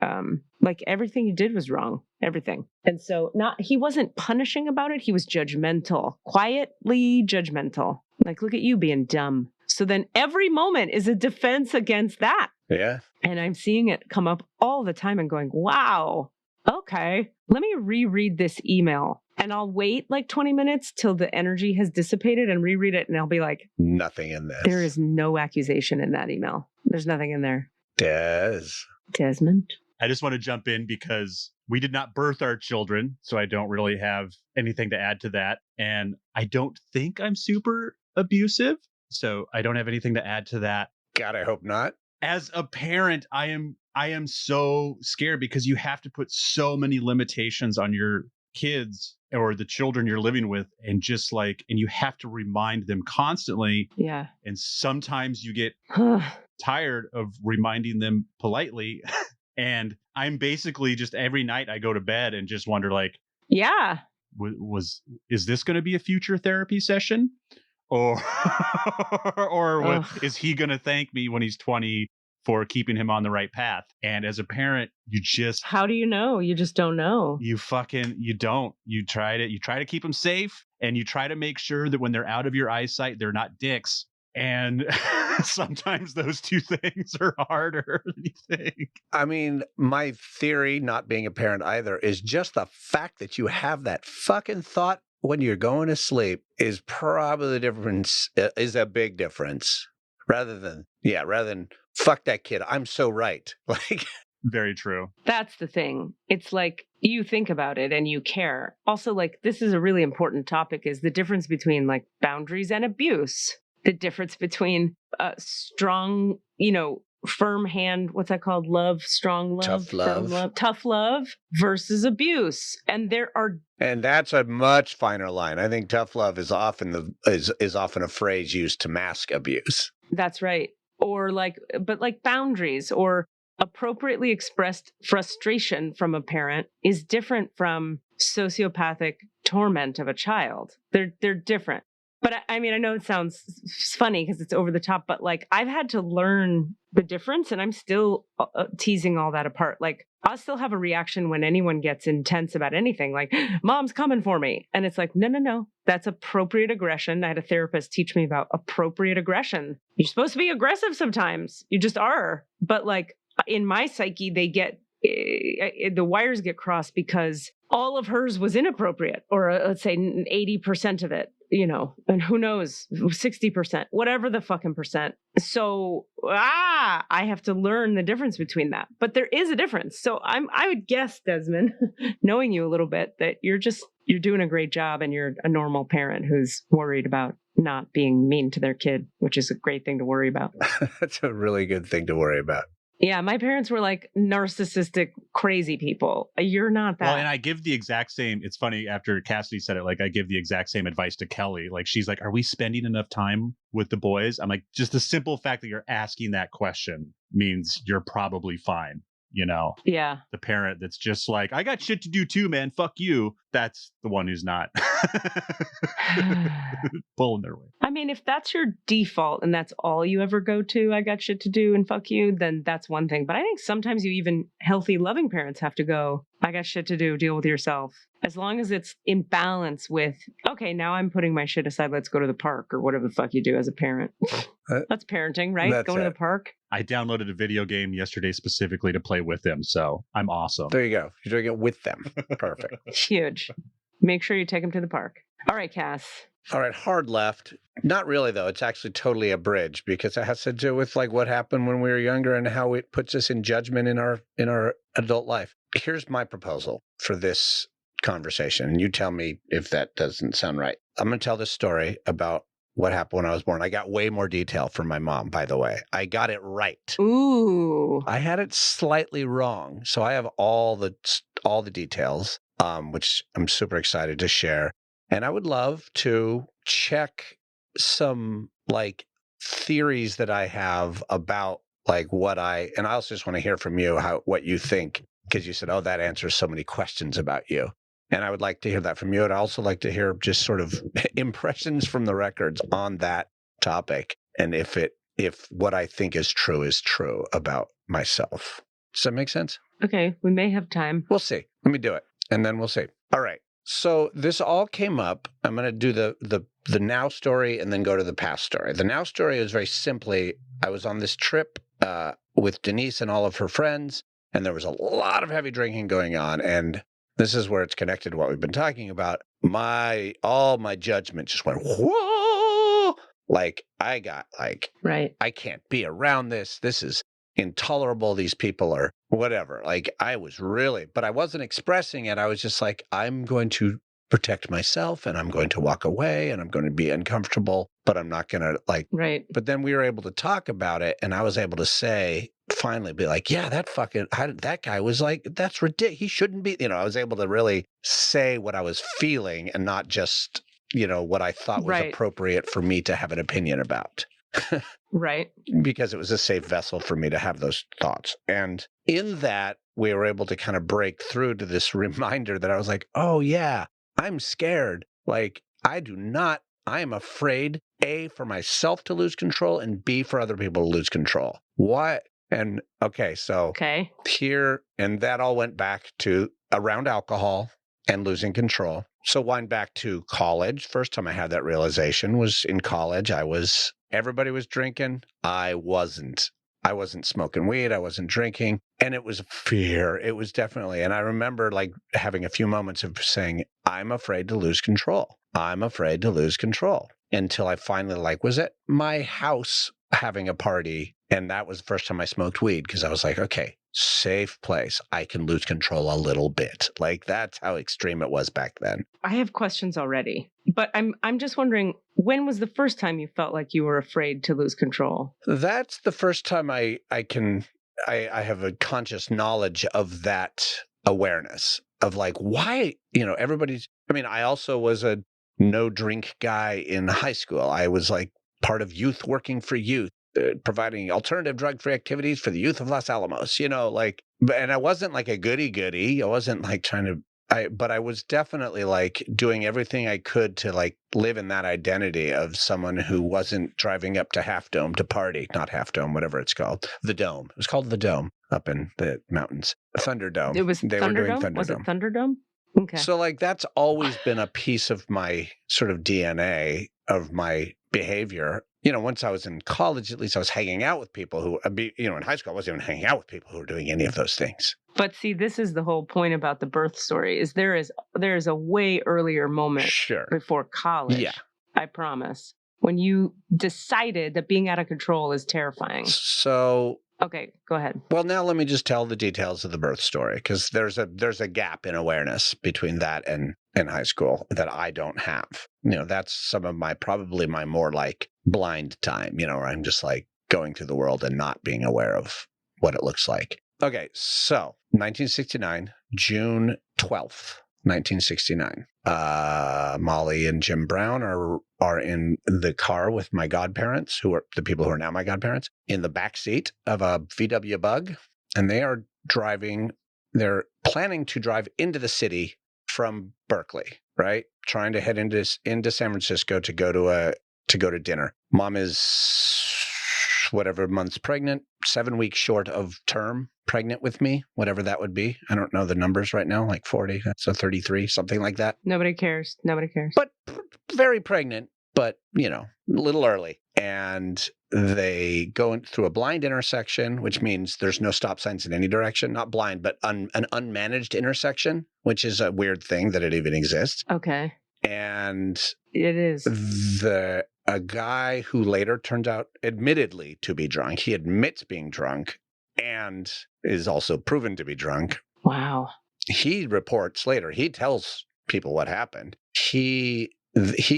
like everything he did was wrong, everything. And so he wasn't punishing about it. He was judgmental, quietly judgmental. Like, look at you being dumb. So then every moment is a defense against that. Yeah. And I'm seeing it come up all the time and going, wow, okay, let me reread this email. And I'll wait like 20 minutes till the energy has dissipated and reread it. And I'll be like, nothing in this. There is no accusation in that email. There's nothing in there. Desmond. I just want to jump in because we did not birth our children, so I don't really have anything to add to that. And I don't think I'm super abusive, so I don't have anything to add to that. God, I hope not. As a parent, I am so scared because you have to put so many limitations on your kids or the children you're living with, and you have to remind them constantly. Yeah. And sometimes you get tired of reminding them politely. And I'm basically just every night I go to bed and just wonder, like, yeah, is this going to be a future therapy session? Or is he going to thank me when he's 20 for keeping him on the right path? And as a parent, how do you know? You just don't know. You don't. You try to keep them safe, and you try to make sure that when they're out of your eyesight, they're not dicks. And sometimes those two things are harder than you think. I mean, my theory, not being a parent either, is just the fact that you have that fucking thought when you're going to sleep is probably the difference, is a big difference. Rather than fuck that kid, I'm so right. Like, very true. That's the thing. It's like you think about it and you care. Also, like, this is a really important topic, is the difference between like boundaries and abuse. The difference between strong, firm hand, what's that called? Love, strong love, Tough love. firm love, tough love versus abuse. And there are And that's a much finer line. I think tough love is often is often a phrase used to mask abuse. That's right. Or but boundaries or appropriately expressed frustration from a parent is different from sociopathic torment of a child. They're different. But I mean, I know it sounds funny because it's over the top, but I've had to learn the difference and I'm still teasing all that apart. I'll still have a reaction when anyone gets intense about anything, like, mom's coming for me. And it's like, no, that's appropriate aggression. I had a therapist teach me about appropriate aggression. You're supposed to be aggressive sometimes. You just are. But in my psyche, the wires get crossed because all of hers was inappropriate, or let's say 80% of it, and who knows, 60%, whatever the fucking percent. So, I have to learn the difference between that. But there is a difference. So I would guess, Desmond, knowing you a little bit, that you're doing a great job and you're a normal parent who's worried about not being mean to their kid, which is a great thing to worry about. That's a really good thing to worry about. Yeah, my parents were narcissistic, crazy people. You're not that. Well, and I give the exact same, it's funny, after Cassidy said it, I give the exact same advice to Kelly. She's like, are we spending enough time with the boys? I'm like, just the simple fact that you're asking that question means you're probably fine. Yeah. The parent that's just like, I got shit to do too, man. Fuck you. That's the one who's not pulling their weight. I mean, if that's your default and that's all you ever go to, I got shit to do and fuck you, then that's one thing. But I think sometimes even healthy, loving parents have to go, I got shit to do, deal with yourself. As long as it's in balance with, okay, now I'm putting my shit aside, let's go to the park, or whatever the fuck you do as a parent. That's parenting, right? Going to the park. I downloaded a video game yesterday specifically to play with them, so I'm awesome. There you go. You're doing it with them. Perfect. Huge. Make sure you take them to the park. All right, Cass. All right, hard left. Not really, though. It's actually totally a bridge because it has to do with what happened when we were younger and how it puts us in judgment in our adult life. Here's my proposal for this conversation, and you tell me if that doesn't sound right. I'm going to tell this story about what happened when I was born. I got way more detail from my mom, by the way. I got it right. Ooh. I had it slightly wrong, so I have all the details, which I'm super excited to share. And I would love to check some theories that I have about and I also just want to hear from you what you think, because you said, oh, that answers so many questions about you. And I would like to hear that from you. I'd also like to hear just sort of impressions from the records on that topic. And if what I think is true about myself. Does that make sense? Okay. We may have time. We'll see. Let me do it. And then we'll see. All right. So this all came up. I'm going to do the now story and then go to the past story. The now story is very simply, I was on this trip with Denise and all of her friends, and there was a lot of heavy drinking going on. And this is where it's connected to what we've been talking about. All my judgment just went, whoa! I got right. I can't be around this. This is intolerable. These people are whatever. I was really, but I wasn't expressing it. I was just I'm going to protect myself and I'm going to walk away and I'm going to be uncomfortable, but I'm not going to right. But then we were able to talk about it and I was able to say, finally be yeah, that guy was that's ridiculous. He shouldn't be, I was able to really say what I was feeling and not just, what I thought was right. appropriate for me to have an opinion about. Right. Because it was a safe vessel for me to have those thoughts. And in that, we were able to kind of break through to this reminder that I was oh yeah, I'm scared. I am afraid, A, for myself to lose control, and B, for other people to lose control. What? And okay. Here, and that all went back to around alcohol and losing control. So wind back to college. First time I had that realization was in college. Everybody was drinking. I wasn't smoking weed. I wasn't drinking. And it was fear. It was definitely, and I remember having a few moments of saying, I'm afraid to lose control. I'm afraid to lose control. Until I finally was at my house having a party. And that was the first time I smoked weed because I was okay, safe place. I can lose control a little bit. That's how extreme it was back then. I have questions already, but I'm just wondering, When was the first time you felt like you were afraid to lose control? That's the first time I have a conscious knowledge of that awareness of like, why, I also was a no drink guy in high school. I was like part of youth working for youth, providing alternative drug-free activities for the youth of Los Alamos, and I wasn't like a goody-goody. I wasn't like but I was definitely like doing everything I could to like live in that identity of someone who wasn't driving up to Half Dome to party, not Half Dome, whatever it's called. The Dome. It was called the Dome up in the mountains. Thunderdome. It was They Thunderdome? were doing Thunderdome. Was it Thunderdome? Okay. So like that's always been a piece of my sort of DNA of my behavior. Once I was in college, at least I was hanging out with people who, in high school, I wasn't even hanging out with people who were doing any of those things. But see, this is the whole point about the birth story, is there is a way earlier moment before college. Yeah. I promise. When you decided that being out of control is terrifying. So okay, go ahead. Well, now let me just tell the details of the birth story, because there's a gap in awareness between that and high school that I don't have. That's some of probably my more like blind time, where I'm just like going through the world and not being aware of what it looks like. Okay, so 1969, June 12th, 1969. Molly and Jim Brown are in the car with my godparents, who are the people who are now my godparents, in the back seat of a VW Bug, and they are driving. They're planning to drive into the city from Berkeley, right? Trying to head into San Francisco to go to dinner. Mom is whatever months pregnant, 7 weeks short of term pregnant with me, whatever that would be. I don't know the numbers right now, like 40, so 33, something like that. Nobody cares. But very pregnant, but, a little early. And they go through a blind intersection, which means there's no stop signs in any direction. Not blind, but an unmanaged intersection, which is a weird thing that it even exists. Okay. And it is. A guy who later turns out admittedly to be drunk. He admits being drunk and is also proven to be drunk. Wow. He reports later. He tells people what happened. He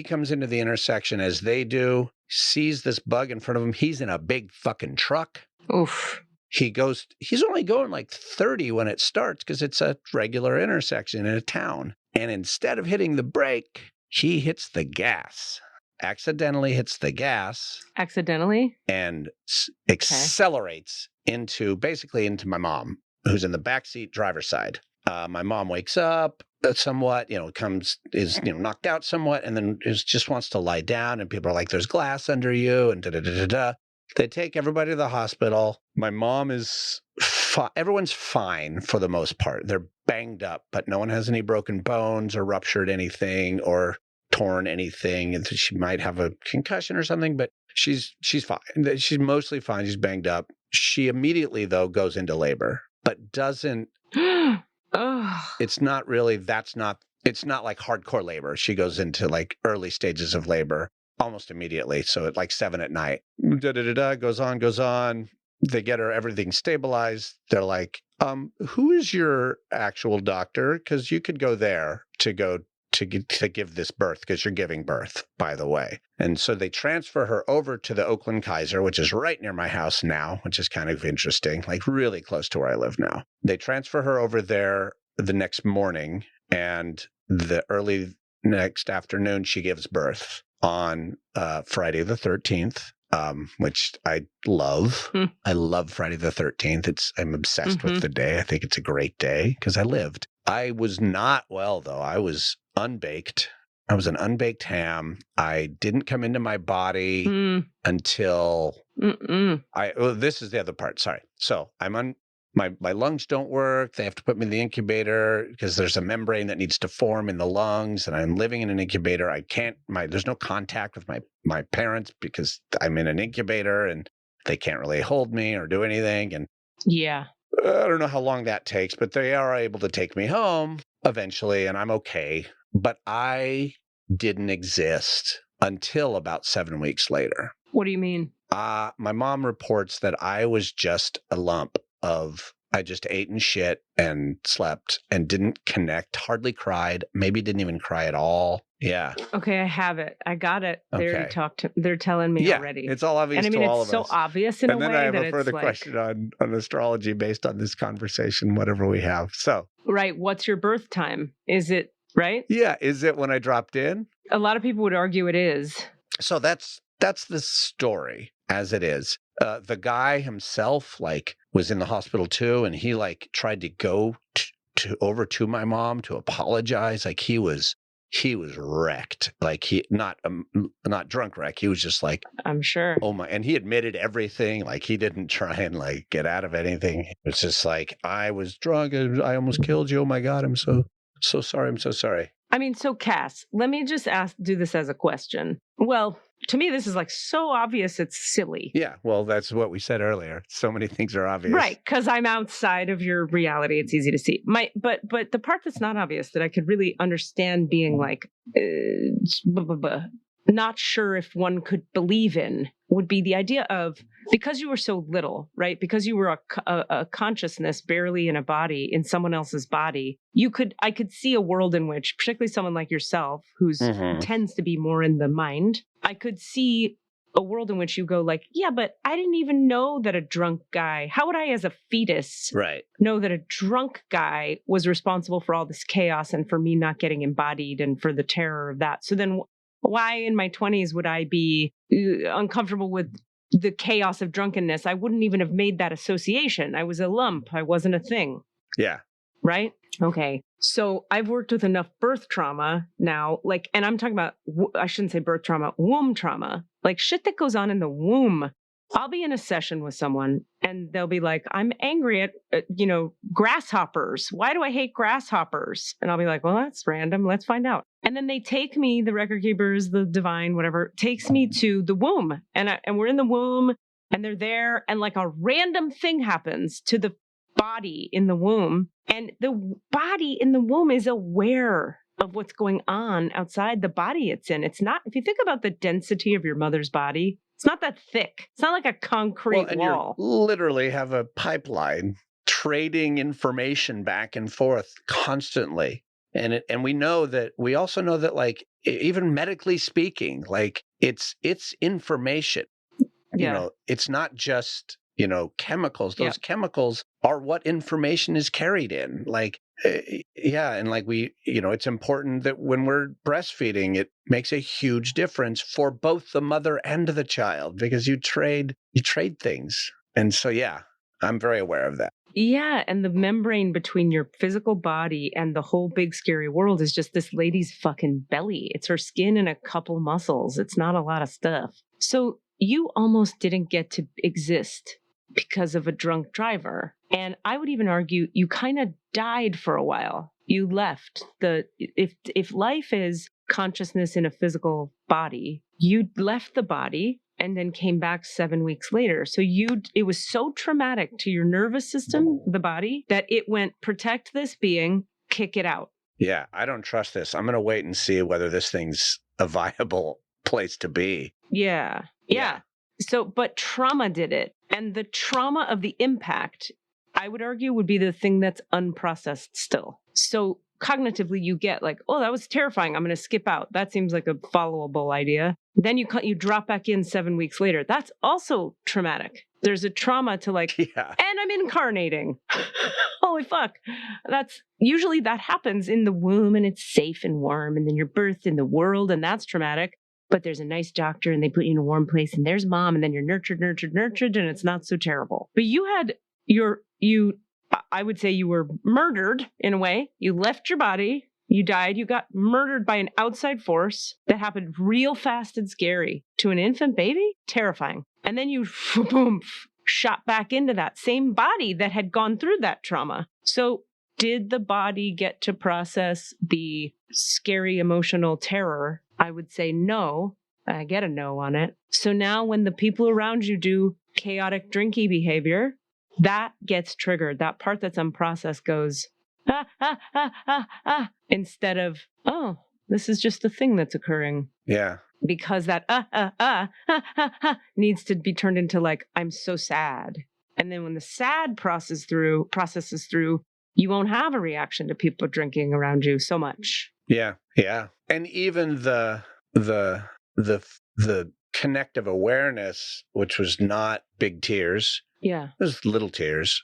comes into the intersection as they do, sees this Bug in front of him. He's in a big fucking truck. Oof. He's only going like 30 when it starts because it's a regular intersection in a town. And instead of hitting the brake, he hits the gas. Accidentally hits the gas. Accidentally? And accelerates into my mom, who's in the backseat driver's side. My mom wakes up somewhat, is knocked out somewhat, and then just wants to lie down. And people are like, there's glass under you, and da-da-da-da-da. They take everybody to the hospital. My mom is everyone's fine for the most part. They're banged up, but no one has any broken bones or ruptured anything or torn anything, and she might have a concussion or something, but she's fine. She's mostly fine. She's banged up. She immediately, though, goes into labor, but doesn't. It's not really. It's not like hardcore labor. She goes into like early stages of labor almost immediately. So at like 7 p.m, goes on. They get her everything stabilized. They're like, who is your actual doctor? Because you could go there to give this birth, because you're giving birth, by the way. And so they transfer her over to the Oakland Kaiser, which is right near my house now, which is kind of interesting, like really close to where I live now. They transfer her over there the next morning, and the early next afternoon, she gives birth on Friday the 13th. Which I love. I love Friday the 13th. I'm obsessed with the day. I think it's a great day because I lived. I was not well, though. I was unbaked. I was an unbaked ham. I didn't come into my body until this is the other part. Sorry. So my lungs don't work. They have to put me in the incubator because there's a membrane that needs to form in the lungs, and I'm living in an incubator. There's no contact with my parents because I'm in an incubator and they can't really hold me or do anything. And yeah, I don't know how long that takes, but they are able to take me home eventually, and I'm okay. But I didn't exist until about 7 weeks later. What do you mean? My mom reports that I was just a lump of, I just ate and shit and slept and didn't connect, hardly cried, maybe didn't even cry at all. Yeah. Okay, I have it. I got it. They already Okay. talked. They're telling me Yeah, already. it's all obvious And I to mean, all it's of so us. obvious in a And then way I have that a further it's like, question on astrology based on this conversation, whatever we have. So, right, what's your birth time? Is it right? yeah, is it when I dropped in? A lot of people would argue it is. So that's the story as it is. The guy himself was in the hospital too, and he tried to go to over to my mom to apologize. He was wrecked. He not drunk wreck. He was just I'm sure. oh my, and he admitted everything. He didn't try and get out of anything. It's just I was drunk and I almost killed you. Oh my God, I'm so sorry. I'm so sorry. I mean, so Cass, let me just do this as a question. Well, to me, this is so obvious, it's silly. Yeah, well, that's what we said earlier. So many things are obvious. Right, because I'm outside of your reality. It's easy to see. But the part that's not obvious that I could really understand being not sure if one could believe in would be the idea of, because you were so little, right? Because you were a consciousness barely in a body, in someone else's body, I could see a world in which, particularly someone like yourself, who tends to be more in the mind, I could see a world in which you go yeah, but I didn't even know that a drunk guy, how would I as a fetus know that a drunk guy was responsible for all this chaos and for me not getting embodied and for the terror of that? So then why in my 20s would I be uncomfortable with the chaos of drunkenness? I wouldn't even have made that association. I was a lump. I wasn't a thing. Yeah. Right? Okay. So I've worked with enough birth trauma now, and I'm talking about, I shouldn't say birth trauma, womb trauma, shit that goes on in the womb. I'll be in a session with someone and they'll be like, I'm angry at, grasshoppers. Why do I hate grasshoppers? And I'll be like, well, that's random. Let's find out. And then they take me, the record keepers, the divine, whatever, takes me to the womb. And we're in the womb and they're there. And a random thing happens to the body in the womb. And the body in the womb is aware of what's going on outside the body it's in. It's not, if you think about the density of your mother's body, it's not that thick. It's not like a concrete wall. You literally have a pipeline trading information back and forth constantly. And we also know that even medically speaking, it's information. Yeah. It's not just, chemicals. Those chemicals are what information is carried in. And it's important that when we're breastfeeding, it makes a huge difference for both the mother and the child, because you trade things. And so, yeah, I'm very aware of that. Yeah, and the membrane between your physical body and the whole big scary world is just this lady's fucking belly. It's her skin and a couple muscles. It's not a lot of stuff. So you almost didn't get to exist because of a drunk driver. And I would even argue you kind of died for a while. You left. If life is consciousness in a physical body, you left the body and then came back 7 weeks later. So it was so traumatic to your nervous system, the body, that it went, protect this being, kick it out. Yeah, I don't trust this. I'm going to wait and see whether this thing's a viable place to be. Yeah. So, but trauma did it. And the trauma of the impact, I would argue, would be the thing that's unprocessed still. So cognitively, you get oh, that was terrifying. I'm going to skip out. That seems like a followable idea. Then you drop back in 7 weeks later. That's also traumatic. There's a trauma to and I'm incarnating. Holy fuck. Usually that happens in the womb and it's safe and warm. And then you're birthed in the world and that's traumatic. But there's a nice doctor and they put you in a warm place and there's mom and then you're nurtured and it's not so terrible. But you had I would say you were murdered in a way. You left your body, you died, you got murdered by an outside force that happened real fast and scary to an infant baby. Terrifying. And then you boom, shot back into that same body that had gone through that trauma. So did the body get to process the scary emotional terror? I would say no. I get a no on it. So now when the people around you do chaotic drinky behavior, that gets triggered. That part that's unprocessed goes, instead of, oh, this is just a thing that's occurring. Yeah. Because that needs to be turned into I'm so sad. And then when the sad processes through, you won't have a reaction to people drinking around you so much. Yeah. Yeah. And even the the connective awareness, which was not big tears, Yeah. it was little tears,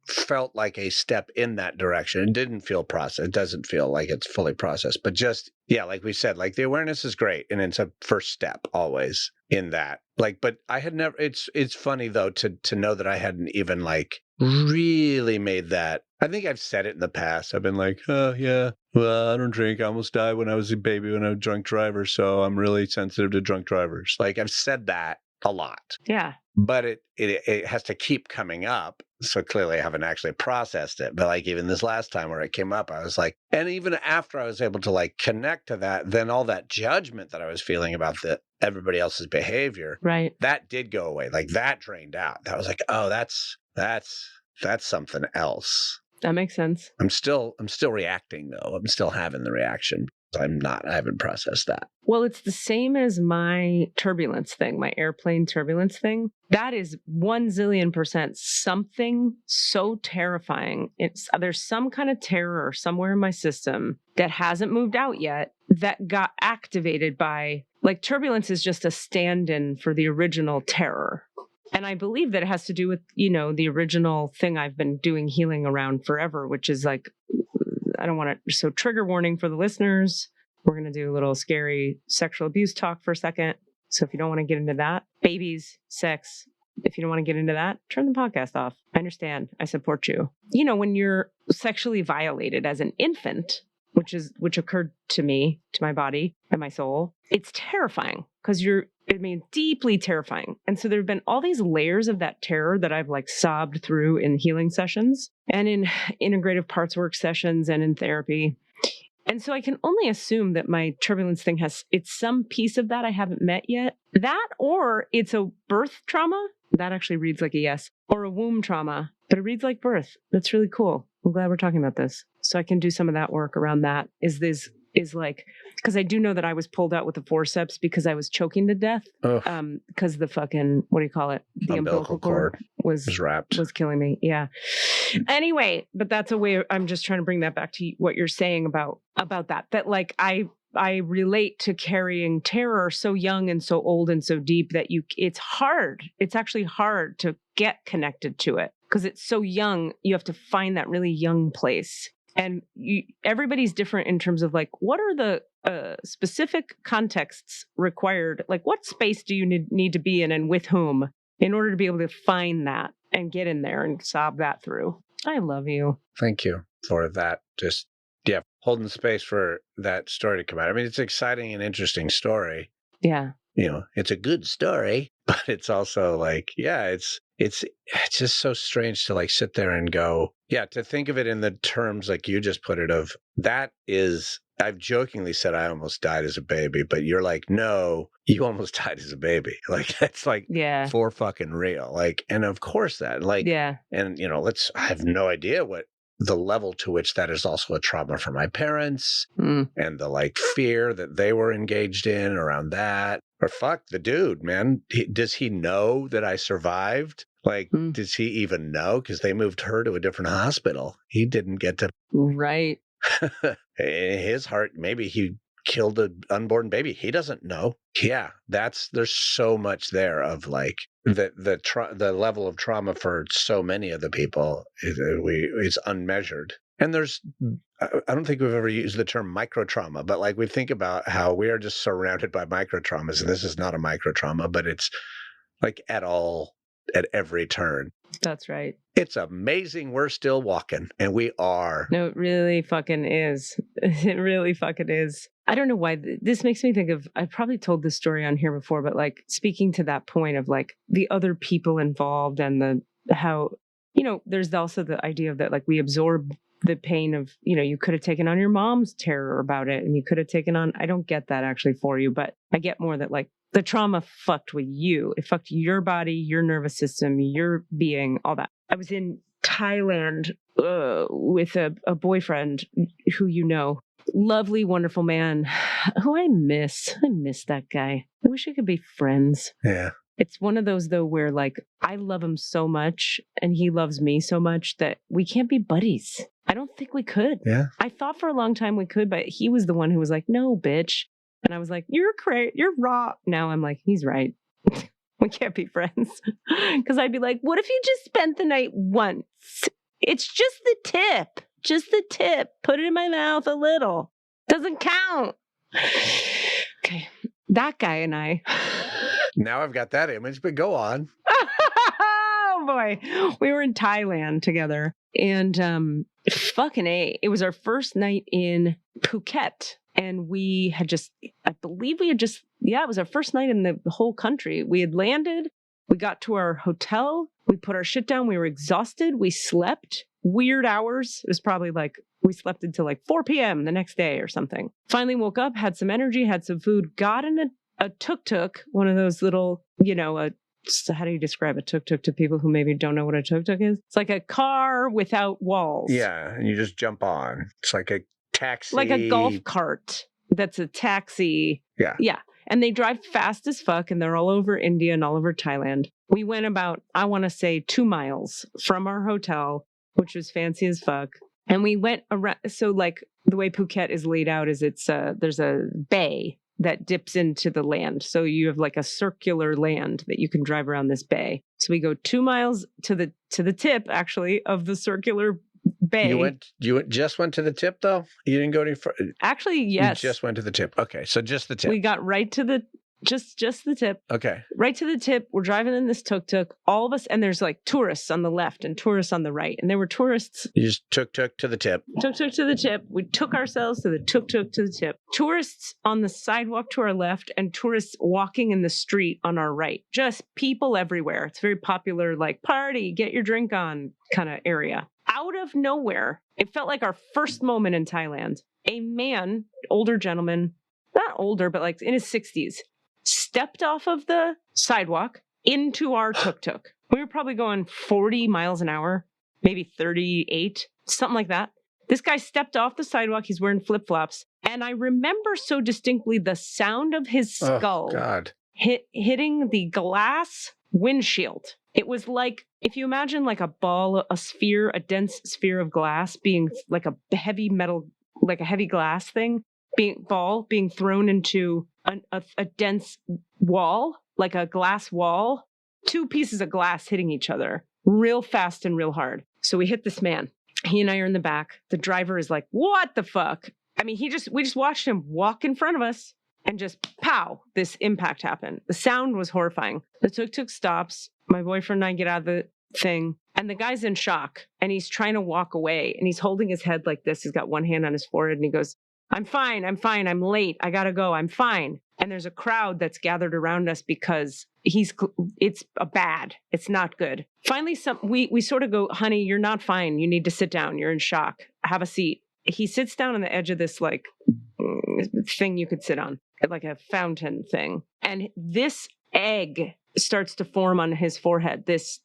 felt like a step in that direction. It didn't feel processed. It doesn't feel like it's fully processed, but just, yeah, like we said, like the awareness is great. And it's a first step always in that. Like, but I had never, it's funny though, to know that I hadn't even like really made that. I think I've said it in the past. I've been like, oh yeah, well, I don't drink. I almost died when I was a baby when I was a drunk driver. So I'm really sensitive to drunk drivers. Like I've said that a lot. Yeah. But it has to keep coming up. So clearly I haven't actually processed it. But like even this last time where it came up, I was like, and even after I was able to like connect to that, then all that judgment that I was feeling about everybody else's behavior, Right. that did go away. Like that drained out. That was like, oh, that's something else. That makes sense. I'm still reacting though. I'm still having the reaction. I haven't processed that. Well, it's the same as my turbulence thing, my airplane turbulence thing. That is 1,000,000,000% something so terrifying. There's some kind of terror somewhere in my system that hasn't moved out yet that got activated by, like, turbulence is just a stand-in for the original terror. And I believe that it has to do with, the original thing I've been doing healing around forever, which is like, I don't want to, so trigger warning for the listeners. We're going to do a little scary sexual abuse talk for a second. So if you don't want to get into that, babies, sex, if you don't want to get into that, turn the podcast off. I understand. I support you. When you're sexually violated as an infant, which occurred to me, to my body and my soul, it's terrifying because deeply terrifying. And so there have been all these layers of that terror that I've like sobbed through in healing sessions and in integrative parts work sessions and in therapy. And so I can only assume that my turbulence thing it's some piece of that I haven't met yet. That, or it's a birth trauma. That actually reads like a yes. Or a womb trauma, but it reads like birth. That's really cool. I'm glad we're talking about this. So I can do some of that work around that. Is like, because I do know that I was pulled out with the forceps because I was choking to death. Because the fucking, what do you call it? The umbilical cord was wrapped. Was killing me. Yeah. Anyway, but that's a way, I'm just trying to bring that back to what you're saying about that. That like, I relate to carrying terror so young and so old and so deep that it's hard. It's actually hard to get connected to it because it's so young. You have to find that really young place. And everybody's different in terms of like, what are the specific contexts required? Like what space do you need to be in and with whom in order to be able to find that and get in there and sob that through? I love you. Thank you for that. Just, yeah, holding space for that story to come out. I mean, it's an exciting and interesting story. Yeah. It's a good story, but it's also like, yeah, it's just so strange to like sit there and go, yeah, to think of it in the terms like you just put it of that is, I've jokingly said I almost died as a baby, but you're like, no, you almost died as a baby. Like that's like for fucking real. Like, and of course that like, yeah. And I have no idea what the level to which that is also a trauma for my parents and the like fear that they were engaged in around that. Or fuck the dude, man. Does he know that I survived? Like, does he even know? Because they moved her to a different hospital. He didn't get to. Right. In his heart, maybe he killed an unborn baby. He doesn't know. Yeah, there's so much there of like the level of trauma for so many of the people is unmeasured. And I don't think we've ever used the term microtrauma, but like we think about how we are just surrounded by microtraumas, and this is not a microtrauma, but it's like at every turn. That's right. It's amazing we're still walking, and we are. No, it really fucking is. It really fucking is. I don't know why this makes me think of, I've probably told this story on here before, but like speaking to that point of like the other people involved and how, there's also the idea of that, like we absorb the pain of, you could have taken on your mom's terror about it and you could have taken on, I don't get that actually for you, but I get more that like the trauma fucked with you. It fucked your body, your nervous system, your being, all that. I was in Thailand with a boyfriend who lovely, wonderful man who I miss. I miss that guy. I wish we could be friends. Yeah. It's one of those, though, where like I love him so much and he loves me so much that we can't be buddies. I don't think we could. Yeah. I thought for a long time we could, but he was the one who was like, no, bitch. And I was like, you're crazy. You're raw. Now I'm like, he's right. We can't be friends. Because I'd be like, what if you just spent the night once? It's just the tip. Just the tip. Put it in my mouth a little. Doesn't count. Okay. That guy and I. Now I've got that image, but go on. Oh boy. We were in Thailand together. And fucking A. It was our first night in Phuket. And we had just, I believe we had just, it was our first night in the whole country. We had landed. We got to our hotel. We put our shit down. We were exhausted. We slept weird hours. It was probably like, we slept until like 4 p.m. the next day or something. Finally woke up, had some energy, had some food, got in a tuk-tuk, one of those little, how do you describe a tuk-tuk to people who maybe don't know what a tuk-tuk is? It's like a car without walls. Yeah, and you just jump on. It's like a taxi. Like a golf cart that's a taxi. Yeah. Yeah. And they drive fast as fuck, and they're all over India and all over Thailand. We went about, I want to say, 2 miles from our hotel, which was fancy as fuck. And we went around. So like the way Phuket is laid out is there's a bay that dips into the land. So you have like a circular land that you can drive around this bay. So we go 2 miles to the tip, actually, of the circular bay. You just went to the tip, though? You didn't go any further? Actually, yes. You just went to the tip. Okay, so just the tip. We got right to the just the tip. Okay. Right to the tip. We're driving in this tuk-tuk. All of us, and there's like tourists on the left and tourists on the right. And there were tourists. You just tuk-tuk to the tip. Tuk-tuk to the tip. We took ourselves to the tuk-tuk to the tip. Tourists on the sidewalk to our left and tourists walking in the street on our right. Just people everywhere. It's very popular, like party, get your drink on kind of area. Out of nowhere, it felt like our first moment in Thailand. A man, older gentleman, not older, but like in his 60s, stepped off of the sidewalk into our tuk-tuk. We were probably going 40 miles an hour, maybe 38, something like that. This guy stepped off the sidewalk. He's wearing flip-flops. And I remember so distinctly the sound of his skull hitting the glass windshield. It was like, if you imagine like a ball, a sphere, a dense sphere of glass being like a heavy metal, like a heavy glass thing, being thrown into a dense wall, like a glass wall, 2 pieces of glass hitting each other real fast and real hard. So we hit this man. He and I are in the back. The driver is like, what the fuck? I mean, we just watched him walk in front of us and just pow, this impact happened. The sound was horrifying. The tuk-tuk stops. My boyfriend and I get out of the thing and the guy's in shock and he's trying to walk away and he's holding his head like this. He's got one hand on his forehead and he goes, I'm fine. I'm late. I gotta go. I'm fine. And there's a crowd that's gathered around us because it's bad. It's not good. Finally, we sort of go, honey, you're not fine. You need to sit down. You're in shock. Have a seat. He sits down on the edge of this like thing you could sit on, like a fountain thing. And this egg starts to form on his forehead, this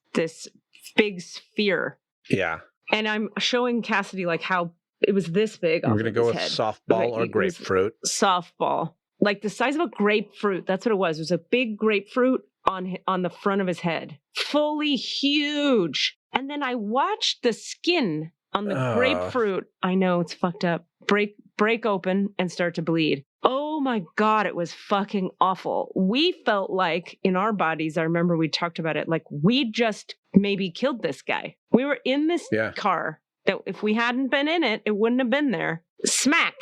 big sphere. Yeah. And I'm showing Cassidy like how it was this big. We're going to go with softball or grapefruit. Softball. Like the size of a grapefruit. That's what it was. It was a big grapefruit on the front of his head. Fully huge. And then I watched the skin on the grapefruit. I know, it's fucked up. Break open and start to bleed. Oh my God, it was fucking awful. We felt like in our bodies, I remember we talked about it, like we just maybe killed this guy. We were in this car that if we hadn't been in it, it wouldn't have been there. Smack.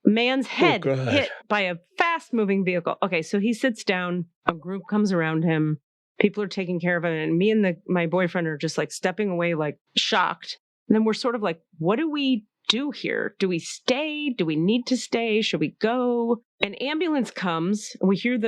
Man's head hit by a fast moving vehicle. Okay, so he sits down. A group comes around him. People are taking care of him. And me and my boyfriend are just like stepping away, like shocked. And then we're sort of like, what do we do here? Do we stay? Do we need to stay? Should we go? An ambulance comes. And we hear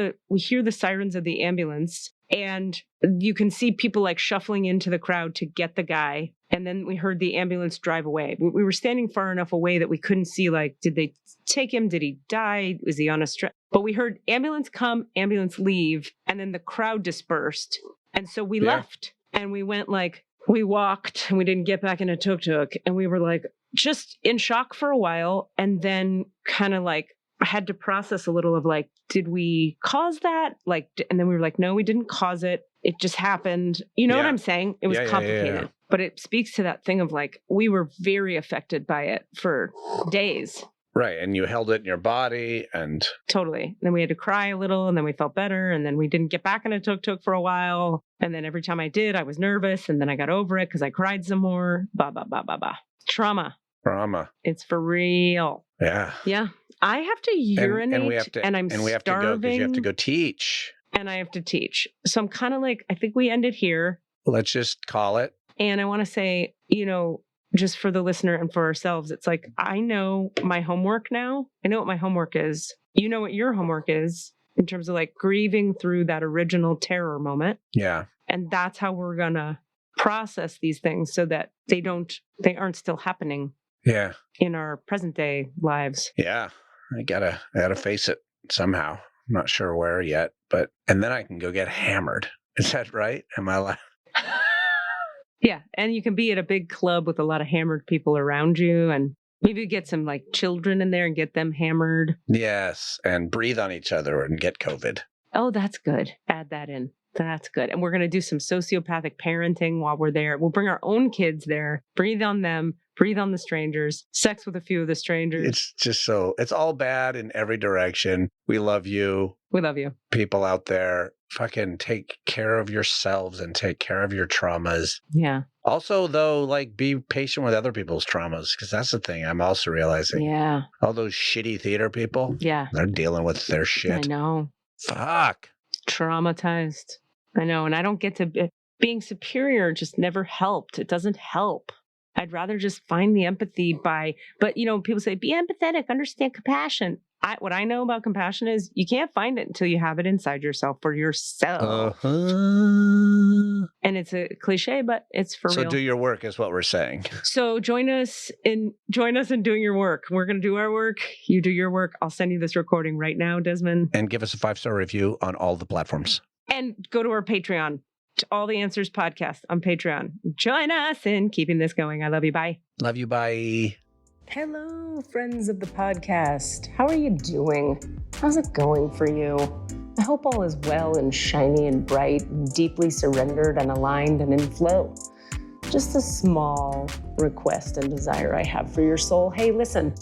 the sirens of the ambulance. And you can see people like shuffling into the crowd to get the guy. And then we heard the ambulance drive away. We were standing far enough away that we couldn't see, like, did they take him? Did he die? Was he on a stretcher? But we heard ambulance come, ambulance leave, and then the crowd dispersed. And so we left. And we went like, we walked and we didn't get back in a tuk-tuk. And we were like, just in shock for a while. And then kind of like had to process a little of like, did we cause that? Like, and then we were like, no, we didn't cause it. It just happened. You know what I'm saying? It was complicated, but it speaks to that thing of like, we were very affected by it for days. Right. And you held it in your body and. Totally. Then we had to cry a little and then we felt better. And then we didn't get back in a tuk-tuk for a while. And then every time I did, I was nervous. And then I got over it because I cried some more. Trauma. It's for real. Yeah. Yeah. I have to urinate and, we have to starving. To go because you have to go teach. And I have to teach. So I'm kind of like, I think we ended here. Let's just call it. And I want to say, just for the listener and for ourselves, it's like, I know my homework now. I know what my homework is. You know what your homework is in terms of like grieving through that original terror moment. Yeah. And that's how we're going to process these things so that they aren't still happening. Yeah. In our present day lives. Yeah. I gotta face it somehow. I'm not sure where yet, and then I can go get hammered. Is that right? Am I allowed? Yeah. And you can be at a big club with a lot of hammered people around you and maybe get some like children in there and get them hammered. Yes. And breathe on each other and get COVID. Oh, that's good. Add that in. That's good. And we're going to do some sociopathic parenting while we're there. We'll bring our own kids there, breathe on them, breathe on the strangers, sex with a few of the strangers. It's just it's all bad in every direction. We love you. We love you. People out there, fucking take care of yourselves and take care of your traumas. Yeah. Also, though, like be patient with other people's traumas because that's the thing I'm also realizing. Yeah. All those shitty theater people. Yeah. They're dealing with their shit. I know. Fuck. Traumatized. I know. And I don't get to being superior just never helped. It doesn't help. I'd rather just find the empathy but people say, be empathetic, understand compassion. What I know about compassion is you can't find it until you have it inside yourself for yourself. And it's a cliche, but it's for real. So do your work is what we're saying. So join us in doing your work. We're going to do our work. You do your work. I'll send you this recording right now, Desmond. And give us a 5-star review on all the platforms. And go to our Patreon. All the Answers podcast on Patreon. Join us in keeping this going. I love you. Bye. Love you. Bye. Hello, friends of the podcast. How are you doing? How's it going for you? I hope all is well and shiny and bright and deeply surrendered and aligned and in flow. Just a small request and desire I have for your soul. Hey, listen,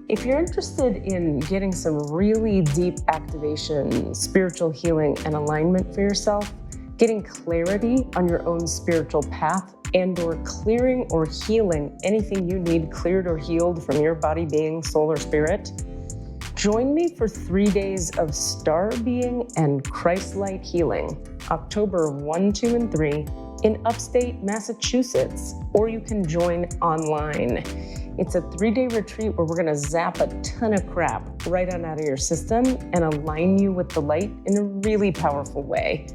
if you're interested in getting some really deep activation, spiritual healing, and alignment for yourself, getting clarity on your own spiritual path and/or clearing or healing anything you need cleared or healed from your body, being, soul, or spirit, join me for 3 days of star being and Christ-light healing, October 1, 2, and 3 in upstate Massachusetts, or you can join online. It's a 3-day retreat where we're going to zap a ton of crap right on out of your system and align you with the light in a really powerful way.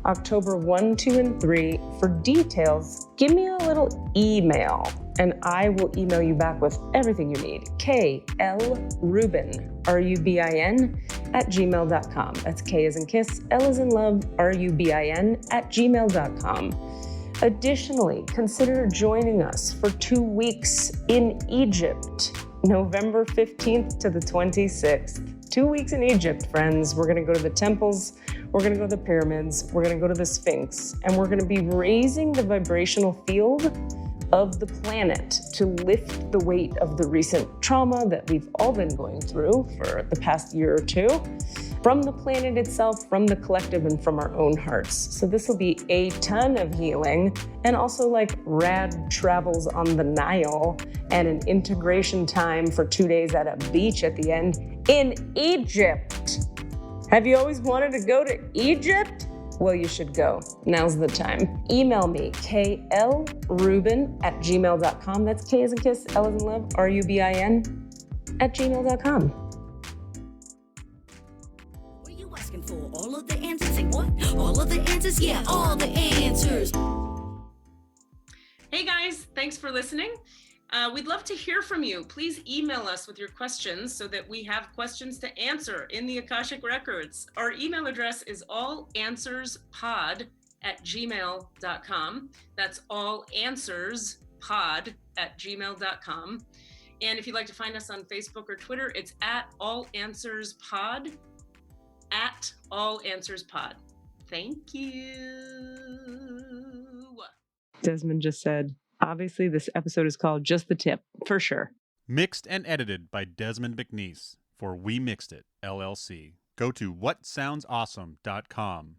October 1, 2, and 3. For details, give me a little email and I will email you back with everything you need. KLRubin, RUBIN, @gmail.com. That's K as in kiss, L as in love, RUBIN, @gmail.com. Additionally, consider joining us for 2 weeks in Egypt, November 15th to the 26th. 2 weeks in Egypt, friends. We're going to go to the temples. We're going to go to the pyramids. We're going to go to the Sphinx. And we're going to be raising the vibrational field of the planet to lift the weight of the recent trauma that we've all been going through for the past year or two, from the planet itself, from the collective, and from our own hearts. So this will be a ton of healing and also like rad travels on the Nile and an integration time for 2 days at a beach at the end in Egypt. Have you always wanted to go to Egypt? Well, you should go. Now's the time. Email me, klrubin @gmail.com. That's K as in kiss, L as in love, RUBIN @gmail.com. What are you asking for? All of the answers? Say what? All of the answers? Yeah, all the answers. Hey guys, thanks for listening. We'd love to hear from you. Please email us with your questions so that we have questions to answer in the Akashic Records. Our email address is allanswerspod@gmail.com. That's allanswerspod@gmail.com. And if you'd like to find us on Facebook or Twitter, it's at All Answers Pod. At All Answers Pod. Thank you. Desmond just said, obviously this episode is called Just the Tip, for sure. Mixed and edited by Desmond McNeese for We Mixed It, LLC. Go to whatsoundsawesome.com